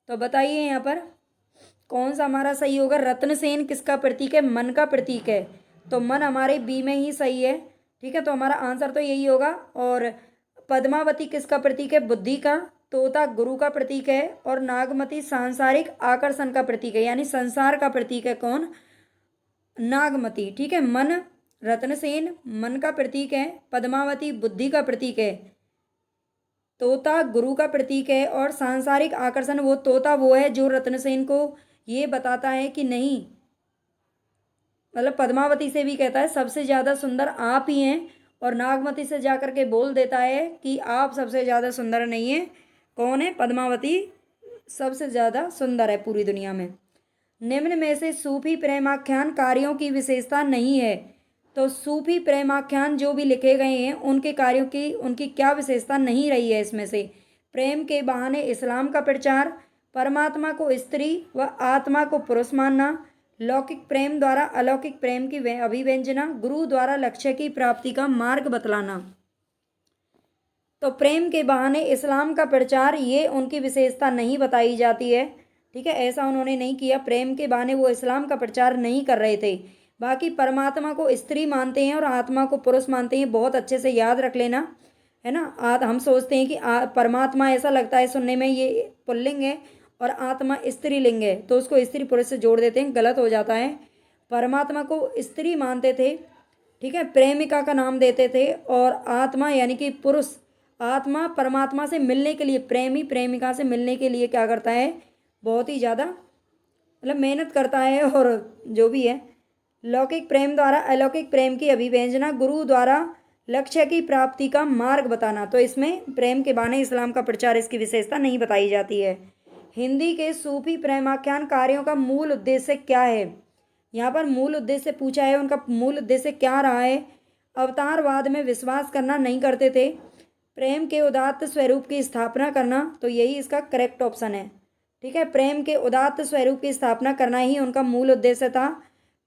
तो बताइए यहाँ पर कौन सा हमारा सही होगा। रत्नसेन किसका प्रतीक है, मन का प्रतीक है, तो मन हमारे बी में ही सही है। ठीक है, तो हमारा आंसर तो यही होगा। और पद्मावती किसका प्रतीक है, बुद्धि का, तोता गुरु का प्रतीक है और नागमती सांसारिक आकर्षण का प्रतीक है, यानी संसार का प्रतीक है कौन, नागमती। ठीक है, मन रत्नसेन मन का प्रतीक है, पद्मावती बुद्धि का प्रतीक है, तोता गुरु का प्रतीक है और सांसारिक आकर्षण वो तोता वो है जो रत्नसेन को ये बताता है कि नहीं, मतलब पद्मावती से भी कहता है सबसे ज़्यादा सुंदर आप ही हैं, और नागमती से जाकर के बोल देता है कि आप सबसे ज़्यादा सुंदर नहीं है। कौन है, पद्मावती सबसे ज़्यादा सुंदर है पूरी दुनिया में। निम्न में से सूफी प्रेमाख्यान कार्यों की विशेषता नहीं है, तो सूफी प्रेमाख्यान जो भी लिखे गए हैं उनके कार्यों की उनकी क्या विशेषता नहीं रही है। इसमें से प्रेम के बहाने इस्लाम का प्रचार, परमात्मा को स्त्री व आत्मा को पुरुष मानना, लौकिक प्रेम द्वारा अलौकिक प्रेम की अभिव्यंजना, गुरु द्वारा लक्ष्य की प्राप्ति का मार्ग बतलाना। तो प्रेम के बहाने इस्लाम का प्रचार ये उनकी विशेषता नहीं बताई जाती है। ठीक है, ऐसा उन्होंने नहीं किया, प्रेम के बहाने वो इस्लाम का प्रचार नहीं कर रहे थे। बाकी परमात्मा को स्त्री मानते हैं और आत्मा को पुरुष मानते हैं, बहुत अच्छे से याद रख लेना है ना। हम सोचते हैं कि परमात्मा, ऐसा लगता है सुनने में ये पुल्लिंग है और आत्मा स्त्रीलिंग है, तो उसको स्त्री पुरुष से जोड़ देते हैं, गलत हो जाता है। परमात्मा को स्त्री मानते थे, ठीक है, प्रेमिका का नाम देते थे, और आत्मा यानी कि पुरुष, आत्मा परमात्मा से मिलने के लिए, प्रेमी प्रेमिका से मिलने के लिए क्या करता है, बहुत ही ज़्यादा मतलब मेहनत करता है। और जो भी है, लौकिक प्रेम द्वारा अलौकिक प्रेम की अभिव्यंजना, गुरु द्वारा लक्ष्य की प्राप्ति का मार्ग बताना। तो इसमें प्रेम के बहाने इस्लाम का प्रचार, इसकी विशेषता नहीं बताई जाती है। हिंदी के सूफी प्रेमाख्यान कार्यों का मूल उद्देश्य क्या है। यहाँ पर मूल उद्देश्य पूछा है, उनका मूल उद्देश्य क्या रहा है। अवतारवाद में विश्वास करना नहीं करते थे, प्रेम के उदात्त स्वरूप की स्थापना करना, तो यही इसका करेक्ट ऑप्शन है। ठीक है, प्रेम के उदात्त स्वरूप की स्थापना करना ही उनका मूल उद्देश्य था।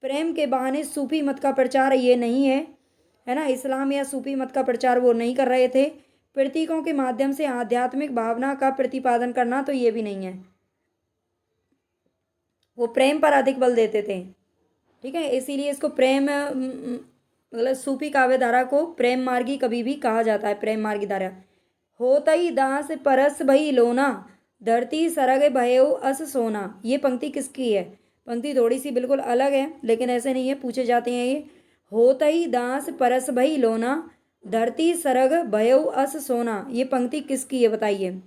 प्रेम के बहाने सूफी मत का प्रचार ये नहीं है ना, इस्लाम या सूफी मत का प्रचार वो नहीं कर रहे थे। प्रतीकों के माध्यम से आध्यात्मिक भावना का प्रतिपादन करना, तो ये भी नहीं है, वो प्रेम पर अधिक बल देते थे। ठीक है, इसीलिए इसको प्रेम मतलब सूफी काव्य धारा को प्रेम मार्गी कभी भी कहा जाता है, प्रेम मार्गी धारा। होतई दास परस भई लोना, धरती सरग भयो अस सोना। ये पंक्ति किसकी है, पंक्ति थोड़ी सी बिल्कुल अलग है, लेकिन ऐसे नहीं है, पूछे जाते हैं ये। होतई दास परस भई लोना, धरती सरग भयो अस सोना, ये पंक्ति किसकी है बताइए।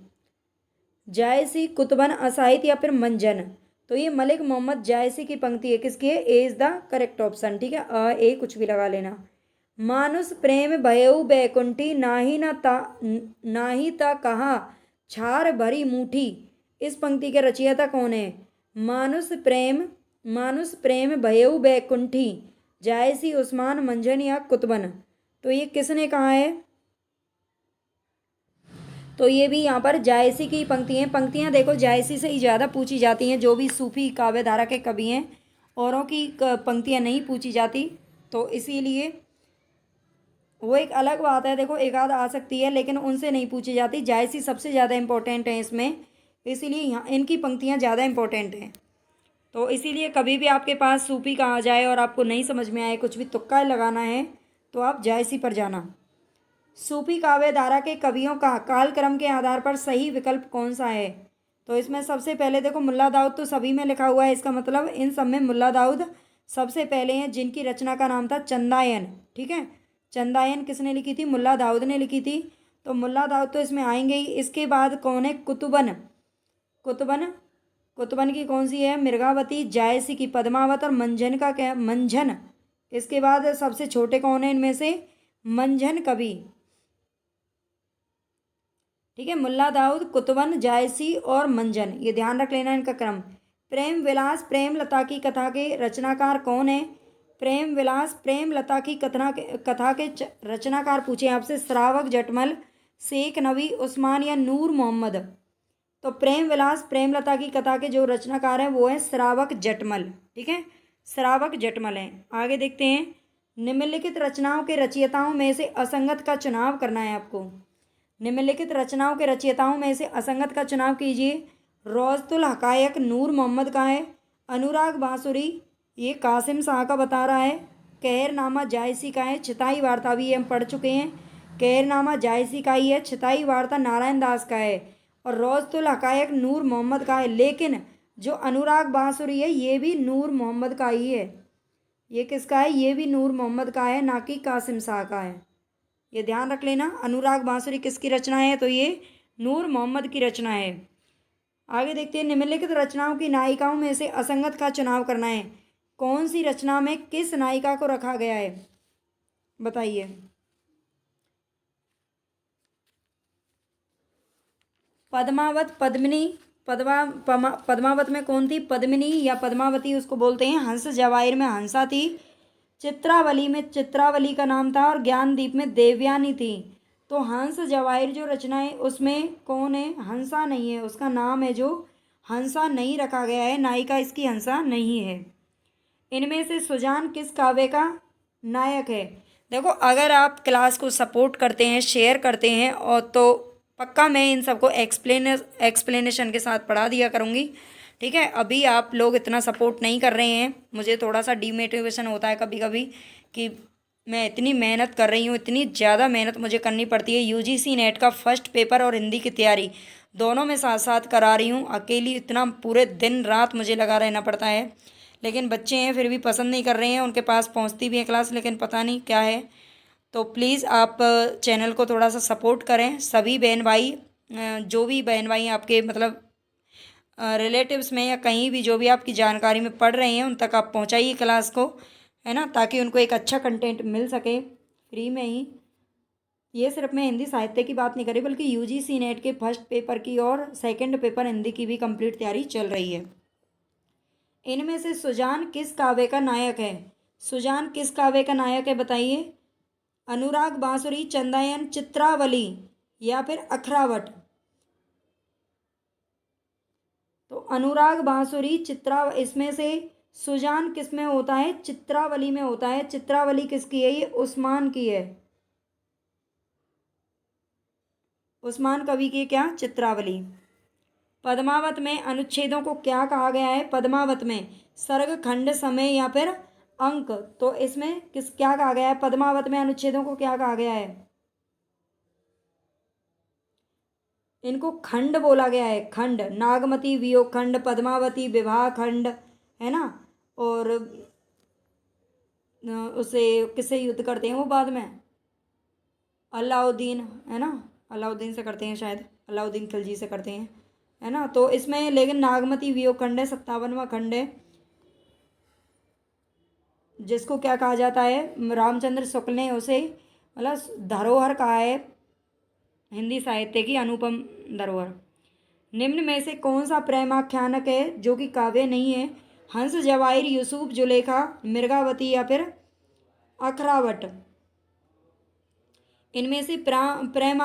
जायसी, कुतुबन, असाहित या फिर मंजन। तो ये मलिक मोहम्मद जायसी की पंक्ति है, किसकी है, ए इज द करेक्ट ऑप्शन। ठीक है, ए कुछ भी लगा लेना। मानुष प्रेम भयऊ बैकुंठी, नाही ता कहा छार भरी मुठी। इस पंक्ति के रचयिता कौन है। मानुष प्रेम भयऊ बैकुंठी, जायसी, उस्मान, मंजन या कुतुबन। तो ये किसने कहा है, तो ये भी यहाँ पर जायसी की पंक्तियाँ देखो जायसी से ही ज़्यादा पूछी जाती हैं, जो भी सूफी काव्य धारा के कवि हैं, औरों की पंक्तियाँ नहीं पूछी जाती, तो इसीलिए वो एक अलग बात है। देखो एक आध आ सकती है, लेकिन उनसे नहीं पूछी जाती, जायसी सबसे ज़्यादा इम्पोर्टेंट है इसमें, इसीलिए यहाँ इनकी पंक्तियाँ ज़्यादा इम्पोर्टेंट हैं। तो इसीलिए कभी भी आपके पास सूफी का आ जाए और आपको नहीं समझ में आए, कुछ भी तुक्का लगाना है, तो आप जायसी पर जाना। सूफी काव्य धारा के कवियों का कालक्रम के आधार पर सही विकल्प कौन सा है। तो इसमें सबसे पहले देखो मुल्ला दाऊद तो सभी में लिखा हुआ है, इसका मतलब इन सब में मुल्ला दाऊद सबसे पहले हैं, जिनकी रचना का नाम था चंदायन। ठीक है, चंदायन किसने लिखी थी, मुल्ला दाऊद ने लिखी थी, तो मुल्ला दाऊद तो इसमें आएंगे ही। इसके बाद कौन है, कुतुबन। कुतुबन की कौन सी है, मृगावती, जायसी की पद्मावत और मंझन का क्या, मंझन। इसके बाद सबसे छोटे कौन है इनमें से, मंझन कवि। ठीक है, मुल्ला दाऊद, कुतुबन, जायसी और मंजन, ये ध्यान रख लेना इनका क्रम। प्रेम विलास प्रेमलता की कथा के रचनाकार कौन है। प्रेम विलास प्रेमलता की कथा के रचनाकार पूछे आपसे, श्रावक जटमल, शेख नबी, उस्मान या नूर मोहम्मद। तो प्रेम विलास प्रेमलता की कथा के जो रचनाकार हैं वो है श्रावक जटमल। ठीक है, श्रावक जटमल हैं। आगे देखते हैं, निम्नलिखित रचनाओं के रचयिताओं में से असंगत का चुनाव करना है आपको। निम्नलिखित रचनाओं के रचयिताओं में से असंगत का चुनाव कीजिए। रोज़तुल हकायक नूर मोहम्मद का है। अनुराग बांसुरी ये कासिम शाह का बता रहा है। कहरनामा जायसी का है। छिताई वार्ता भी हम पढ़ चुके हैं। कहरनामा जायसी का ही है। छिताई वार्ता नारायण दास का है। और रोज़तुल हकायक नूर मोहम्मद का है। लेकिन जो अनुराग बांसुरी है ये भी नूर मोहम्मद का ही है। ये किसका है? ये भी नूर मोहम्मद का है, ना कि कासिम शाह का है। ये ध्यान रख लेना। अनुराग बांसुरी किसकी रचना है? तो ये नूर मोहम्मद की रचना है। आगे देखते हैं। निम्नलिखित रचनाओं की नायिकाओं में से असंगत का चुनाव करना है। कौन सी रचना में किस नायिका को रखा गया है? बताइए। पद्मावत, पद्मिनी। पद्मावत में कौन थी? पद्मिनी या पद्मावती उसको बोलते हैं। हंस जवाहिर में हंसा थी। चित्रावली में चित्रावली का नाम था। और ज्ञानदीप में देवयानी थी। तो हंस जवाहिर जो रचना है उसमें कौन है? हंसा नहीं है। उसका नाम है जो हंसा नहीं रखा गया है। नायिका इसकी हंसा नहीं है। इनमें से सुजान किस काव्य का नायक है? देखो, अगर आप क्लास को सपोर्ट करते हैं, शेयर करते हैं, और तो पक्का मैं इन सबको एक्सप्लेनेशन के साथ पढ़ा दिया करूँगी। ठीक है। अभी आप लोग इतना सपोर्ट नहीं कर रहे हैं। मुझे थोड़ा सा डीमोटिवेशन होता है कभी कभी कि मैं इतनी मेहनत कर रही हूँ, इतनी ज़्यादा मेहनत मुझे करनी पड़ती है। यूजीसी नेट का फर्स्ट पेपर और हिंदी की तैयारी दोनों में साथ साथ करा रही हूँ। अकेली इतना पूरे दिन रात मुझे लगा रहना पड़ता है। लेकिन बच्चे हैं फिर भी पसंद नहीं कर रहे हैं। उनके पास पहुँचती भी है क्लास, लेकिन पता नहीं क्या है। तो प्लीज़ आप चैनल को थोड़ा सा सपोर्ट करें। सभी बहन भाई, जो भी बहन भाई आपके मतलब रिलेटिव्स में या कहीं भी जो भी आपकी जानकारी में पढ़ रहे हैं उन तक आप पहुंचाइए क्लास को, है ना, ताकि उनको एक अच्छा कंटेंट मिल सके फ्री में ही। ये सिर्फ मैं हिंदी साहित्य की बात नहीं कर रही, बल्कि यूजीसी नेट के फर्स्ट पेपर की और सेकंड पेपर हिंदी की भी कंप्लीट तैयारी चल रही है। इनमें से सुजान किस काव्य का नायक है? सुजान किस काव्य का नायक है बताइए। अनुराग बांसुरी, चंदायन, चित्रावली या फिर अखरावट? तो अनुराग बांसुरी, इसमें से सुजान किस में होता है? चित्रावली में होता है। चित्रावली किसकी है? ये उस्मान की है। उस्मान कवि की क्या? चित्रावली। पद्मावत में अनुच्छेदों को क्या कहा गया है? पद्मावत में सर्ग, खंड, समय या फिर अंक? तो इसमें क्या कहा गया है? पद्मावत में अनुच्छेदों को क्या कहा गया है? इनको खंड बोला गया है। खंड। नागमती वियोग खंड, पद्मावती विवाह खंड, है ना। और उसे किससे युद्ध करते हैं वो बाद में? अलाउद्दीन, है ना। अलाउद्दीन से करते हैं शायद, अलाउद्दीन खिलजी से करते हैं, है ना। तो इसमें लेकिन नागमती वियोग खंड है, 57वां खंड है, जिसको क्या कहा जाता है? रामचंद्र शुक्ल ने उसे मतलब धरोहर कहा है, हिंदी साहित्य की अनुपम धरोहर। निम्न में से कौन सा प्रेमाख्यानक है जो कि काव्य नहीं है? हंस जवाहिर, यूसुफ जुलेखा, मृगावती या फिर अखरावट? इनमें से प्रेम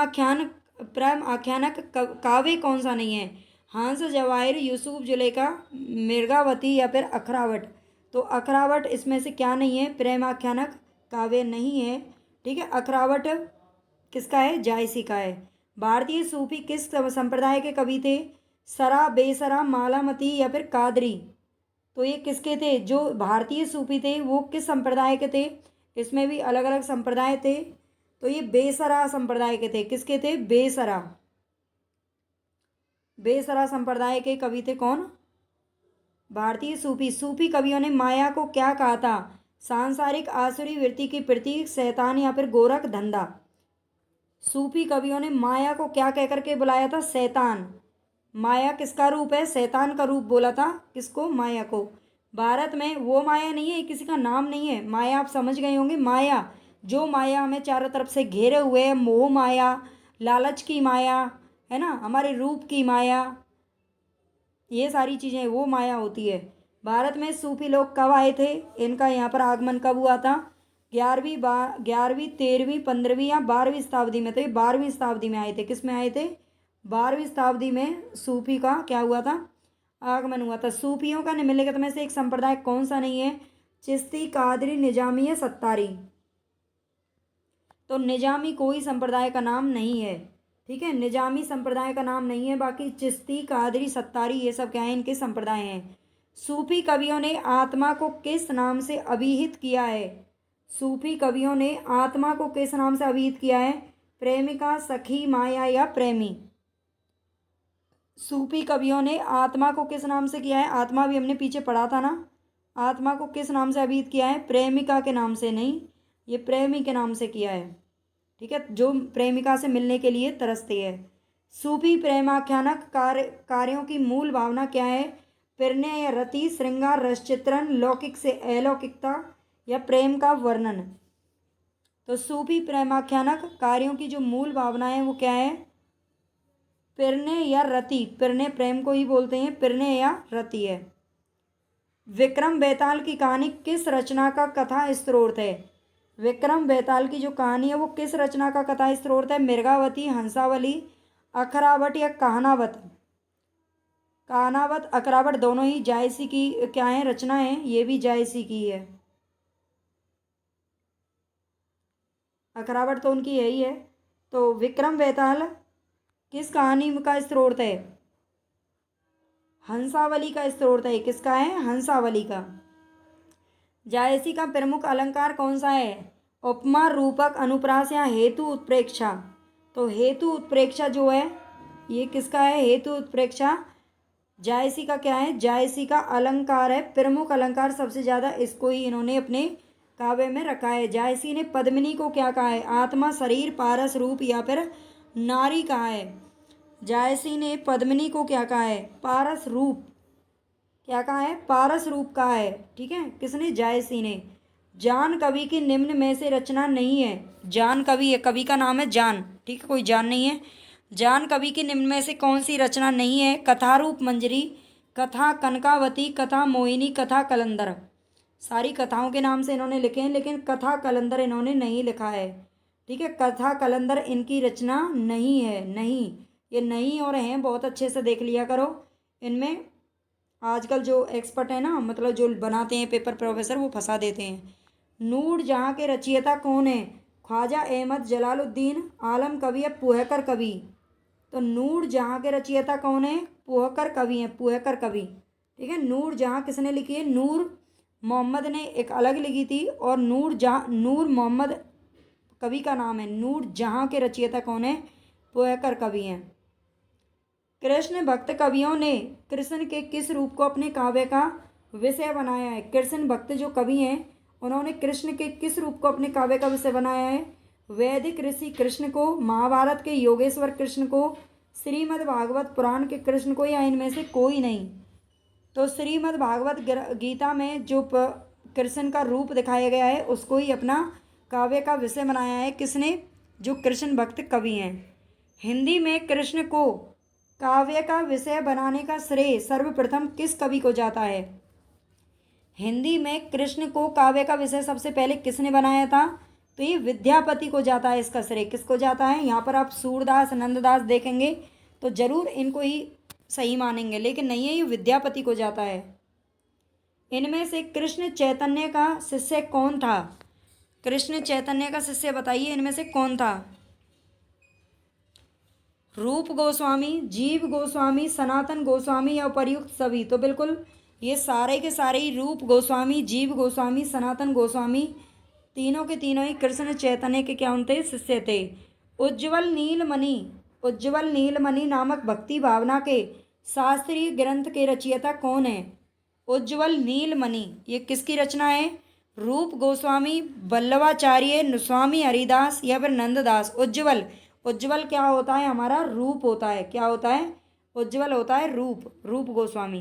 आख्यानक काव्य कौन सा नहीं है? हंस जवाहिर, यूसुफ जुलेखा, मृगावती या फिर अखरावट? तो अखरावट इसमें से क्या नहीं है? प्रेम आख्यानक काव्य नहीं है। ठीक है। अखरावट किसका है? जायसी का है। भारतीय सूफी किस संप्रदाय के कवि थे? सरा, बेसरा, मालामती या फिर कादरी? तो ये किसके थे? जो भारतीय सूफी थे वो किस संप्रदाय के थे? इसमें भी अलग अलग संप्रदाय थे। तो ये बेसरा संप्रदाय के थे। किसके थे? बेसरा। बेसरा संप्रदाय के कवि थे कौन? भारतीय सूफी। सूफी कवियों ने माया को क्या कहा था? सांसारिक आसुरी वृत्ति की प्रतीक, शैतान या फिर गोरख धंधा? सूफी कवियों ने माया को क्या कह करके बुलाया था? शैतान। माया किसका रूप है? शैतान का रूप बोला था। किसको? माया को। भारत में वो माया नहीं है, किसी का नाम नहीं है। माया आप समझ गए होंगे। माया, जो माया हमें चारों तरफ से घेरे हुए है, मोह माया, लालच की माया, है ना, हमारे रूप की माया, ये सारी चीज़ें वो माया होती है। भारत में सूफी लोग कब आए थे? इनका यहाँ पर आगमन कब हुआ था? 11वीं 13वीं 15वीं या 12वीं शताब्दी में। तो ये 12वीं शताब्दी में आए थे। किस में आए थे? 12वीं शताब्दी में सूफी का क्या हुआ था? आगमन हुआ था। सूफियों का निम्नलिखित में से एक संप्रदाय कौन सा नहीं है? चिश्ती, कादरी, निजामी या सत्तारी। तो निजामी कोई संप्रदाय का नाम नहीं है, ठीक है, निजामी संप्रदाय का नाम नहीं है। बाकी चिश्ती, कादरी, सत्तारी ये सब क्या है, इनके संप्रदाय हैं। सूफी कवियों ने आत्मा को किस नाम से अभिहित किया है? सूफी कवियों ने आत्मा को किस नाम से अभिहित किया है? प्रेमिका, सखी, माया या प्रेमी। सूफी कवियों ने आत्मा को किस नाम से किया है? आत्मा भी हमने पीछे पढ़ा था ना। आत्मा को किस नाम से अभिहित किया है? प्रेमिका के नाम से नहीं, ये प्रेमी के नाम से किया है, ठीक है, जो प्रेमिका से मिलने के लिए तरसती है। सूफी प्रेमाख्यानक कार्यों की मूल भावना क्या है? प्रणय या रति, श्रृंगार, रसचित्रण, लौकिक से अलौकिकता या प्रेम का वर्णन। तो सूफी प्रेमाख्यानक कार्यों की जो मूल भावना है वो क्या है? प्रणय या रति। प्रणय प्रेम को ही बोलते हैं, प्रणय या रति है। विक्रम बेताल की कहानी किस रचना का कथा स्त्रोत है? विक्रम बेताल की जो कहानी है वो किस रचना का कथा स्त्रोत है? मृगावती, हंसावली, अखरावट या कहानावत। कहानावत, अखरावट दोनों ही जायसी की क्या है, रचना है, ये भी जायसी की है। अखरावट तो उनकी यही है। तो विक्रम बेताल किस कहानी का स्त्रोत है? हंसावली का स्त्रोत है। किसका है? हंसावली का। जायसी का प्रमुख अलंकार कौन सा है? उपमा, रूपक, अनुप्रास या हेतु उत्प्रेक्षा। तो हेतु उत्प्रेक्षा जो है ये किसका है? हेतु उत्प्रेक्षा जायसी का क्या है? जायसी का अलंकार है, प्रमुख अलंकार सबसे ज़्यादा इसको ही इन्होंने अपने काव्य में रखा है। जायसी ने पद्मिनी को क्या कहा है? आत्मा, शरीर, पारस, रूप या फिर नारी कहा है। जायसी ने पद्मिनी को क्या कहा है? पारस रूप। क्या कहा है? पारस रूप कहा है, ठीक है। किसने? जायसी ने। जान कवि की निम्न में से रचना नहीं है। जान कवि है, कवि का नाम है जान, ठीक है, कोई जान नहीं है। जान कवि की निम्न में से कौन सी रचना नहीं है? कथारूप मंजरी, कथा कनकावती, कथा मोहिनी, कथा कलंदर। सारी कथाओं के नाम से इन्होंने लिखे हैं, लेकिन कथा कलंदर इन्होंने नहीं लिखा है, ठीक है। कथा कलंदर इनकी रचना नहीं है, नहीं, ये नहीं और हैं, बहुत अच्छे से देख लिया करो। इनमें आजकल जो एक्सपर्ट है ना, मतलब जो बनाते हैं पेपर प्रोफेसर, वो फंसा देते हैं। नूर जहाँ के रचयिता कौन है? ख्वाजा अहमद जलालुद्दीन आलम कवि या पुहकर कवि। तो नूर जहाँ के रचयिता कौन है? पुहकर कवि हैं, पुहकर कवि, ठीक है। नूर जहाँ किसने लिखी है? नूर मोहम्मद ने एक अलग लिखी थी, और नूर मोहम्मद कवि का नाम है। नूर जहाँ के रचयिता कौन है? पुहकर कवि हैं। कृष्ण भक्त कवियों ने कृष्ण के किस रूप को अपने काव्य का विषय बनाया है? कृष्ण भक्त जो कवि हैं उन्होंने कृष्ण के किस रूप को अपने काव्य का विषय बनाया है? वैदिक ऋषि कृष्ण को, महाभारत के योगेश्वर कृष्ण को, श्रीमद् भागवत पुराण के कृष्ण को, या इनमें से कोई नहीं? तो श्रीमद् भागवत गीता में जो कृष्ण का रूप दिखाया गया है उसको ही अपना काव्य का विषय बनाया है। किसने? जो कृष्ण भक्त कवि हैं। हिंदी में कृष्ण को काव्य का विषय बनाने का श्रेय सर्वप्रथम किस कवि को जाता है? हिंदी में कृष्ण को काव्य का विषय सबसे पहले किसने बनाया था? तो ये विद्यापति को जाता है इसका श्रेय। किसको जाता है? यहाँ पर आप सूरदास, नंददास देखेंगे तो जरूर इनको ही सही मानेंगे, लेकिन नहीं है, ये विद्यापति को जाता है। इनमें से कृष्ण चैतन्य का शिष्य कौन था? कृष्ण चैतन्य का शिष्य बताइए, इनमें से कौन था? रूप गोस्वामी, जीव गोस्वामी, सनातन गोस्वामी या उपर्युक्त सभी? तो बिल्कुल ये सारे के सारे ही रूप गोस्वामी, जीव गोस्वामी, सनातन गोस्वामी, तीनों के तीनों ही कृष्ण चैतन्य के क्या होते? शिष्य थे। उज्ज्वल नीलमणि नामक भक्ति भावना के शास्त्रीय ग्रंथ के रचयिता कौन है? उज्ज्वल नीलमणि ये किसकी रचना है? रूप गोस्वामी, वल्लभाचार्य, स्वामी हरिदास या फिर नंददास। उज्ज्वल क्या होता है? हमारा रूप होता है। क्या होता है? उज्ज्वल होता है रूप गोस्वामी।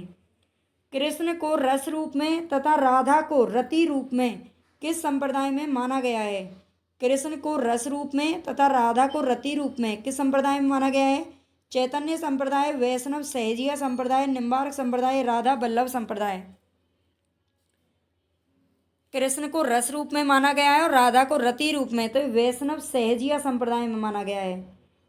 कृष्ण को रस रूप में तथा राधा को रति रूप में किस संप्रदाय में माना गया है? कृष्ण को रस रूप में तथा राधा को रति रूप में किस संप्रदाय में माना गया है? चैतन्य संप्रदाय, वैष्णव सहजिया संप्रदाय, निम्बार्क संप्रदाय, राधा वल्लभ संप्रदाय। कृष्ण को रस रूप में माना गया है और राधा को रति रूप में, तो वैष्णव सहजिया संप्रदाय में माना गया है,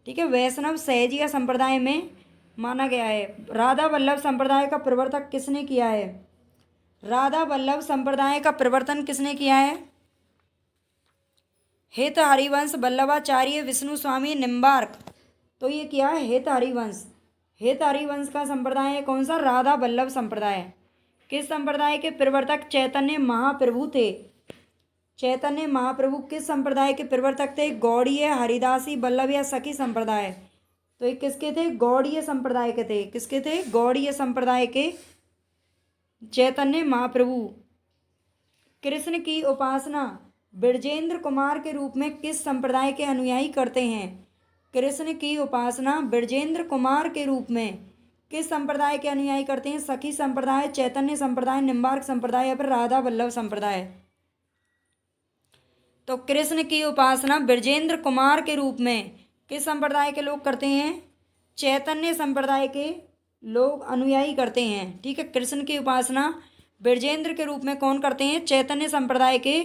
ठीक है, वैष्णव सहजिया संप्रदाय में माना गया है। राधा वल्लभ संप्रदाय का प्रवर्तक किसने किया है? राधा वल्लभ संप्रदाय का प्रवर्तन किसने किया है? हित हरिवंश, वल्लभाचार्य, विष्णु स्वामी, निम्बार्क। तो ये क्या है? हित हरिवंश। हित हरिवंश का संप्रदाय है कौन सा? राधा वल्लभ संप्रदाय। किस संप्रदाय के प्रवर्तक चैतन्य महाप्रभु थे? चैतन्य महाप्रभु किस संप्रदाय के प्रवर्तक थे? गौड़ीय, हरिदासी, वल्लभ या सखी संप्रदाय। तो ये किसके थे? गौड़ीय संप्रदाय के थे। किसके थे? गौड़ीय संप्रदाय के चैतन्य महाप्रभु। कृष्ण की उपासना ब्रजेंद्र कुमार के रूप में किस संप्रदाय के अनुयायी करते हैं? कृष्ण की उपासना ब्रजेंद्र कुमार के रूप में किस संप्रदाय के अनुयायी करते हैं? सखी संप्रदाय, चैतन्य संप्रदाय, निम्बार्क संप्रदाय या फिर राधा वल्लभ संप्रदाय। तो कृष्ण की उपासना ब्रजेंद्र कुमार के रूप में किस संप्रदाय के लोग करते हैं? चैतन्य संप्रदाय के लोग अनुयायी करते हैं। ठीक है, कृष्ण की उपासना ब्रजेंद्र के रूप में कौन करते हैं? चैतन्य संप्रदाय के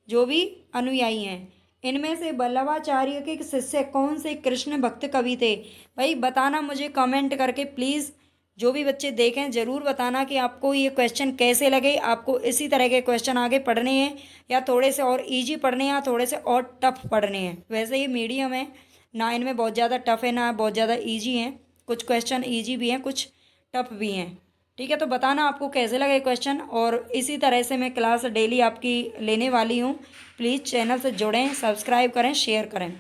जो भी अनुयायी हैं। इनमें से वल्लभाचार्य के शिष्य कौन से कृष्ण भक्त कवि थे? भाई बताना मुझे कमेंट करके प्लीज़। जो भी बच्चे देखें ज़रूर बताना कि आपको ये क्वेश्चन कैसे लगे। आपको इसी तरह के क्वेश्चन आगे पढ़ने हैं या थोड़े से और इजी पढ़ने हैं या थोड़े से और टफ पढ़ने हैं। वैसे ये मीडियम है ना, इनमें बहुत ज़्यादा टफ है ना बहुत ज़्यादा ईजी हैं। कुछ क्वेश्चन ईजी भी हैं, कुछ टफ भी हैं। ठीक है, तो बताना आपको कैसे लगे क्वेश्चन। और इसी तरह से मैं क्लास डेली आपकी लेने वाली हूँ। प्लीज़ चैनल से जुड़ें, सब्सक्राइब करें, शेयर करें।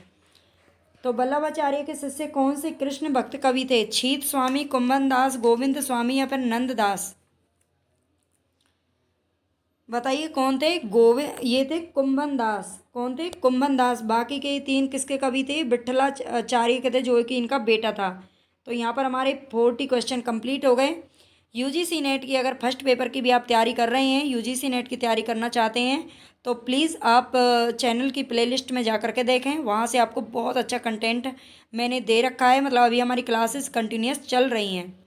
तो वल्लभाचार्य के शिष्य कौन से कृष्ण भक्त कवि थे? छीत स्वामी, कुंभन दास, गोविंद स्वामी या फिर नंद दास? बताइए कौन थे? ये थे कुंभन दास। कौन थे? कुंभन दास। बाकी के तीन किसके कवि थे? विट्ठलाचार्य के थे, जो कि इनका बेटा था। तो यहाँ पर हमारे 40 क्वेश्चन कंप्लीट हो गए। यूजीसी नेट की अगर फर्स्ट पेपर की भी आप तैयारी कर रहे हैं, यूजीसी नेट की तैयारी करना चाहते हैं, तो प्लीज़ आप चैनल की प्लेलिस्ट में जा कर के देखें। वहाँ से आपको बहुत अच्छा कंटेंट मैंने दे रखा है। मतलब अभी हमारी क्लासेस कंटिन्यूस चल रही हैं।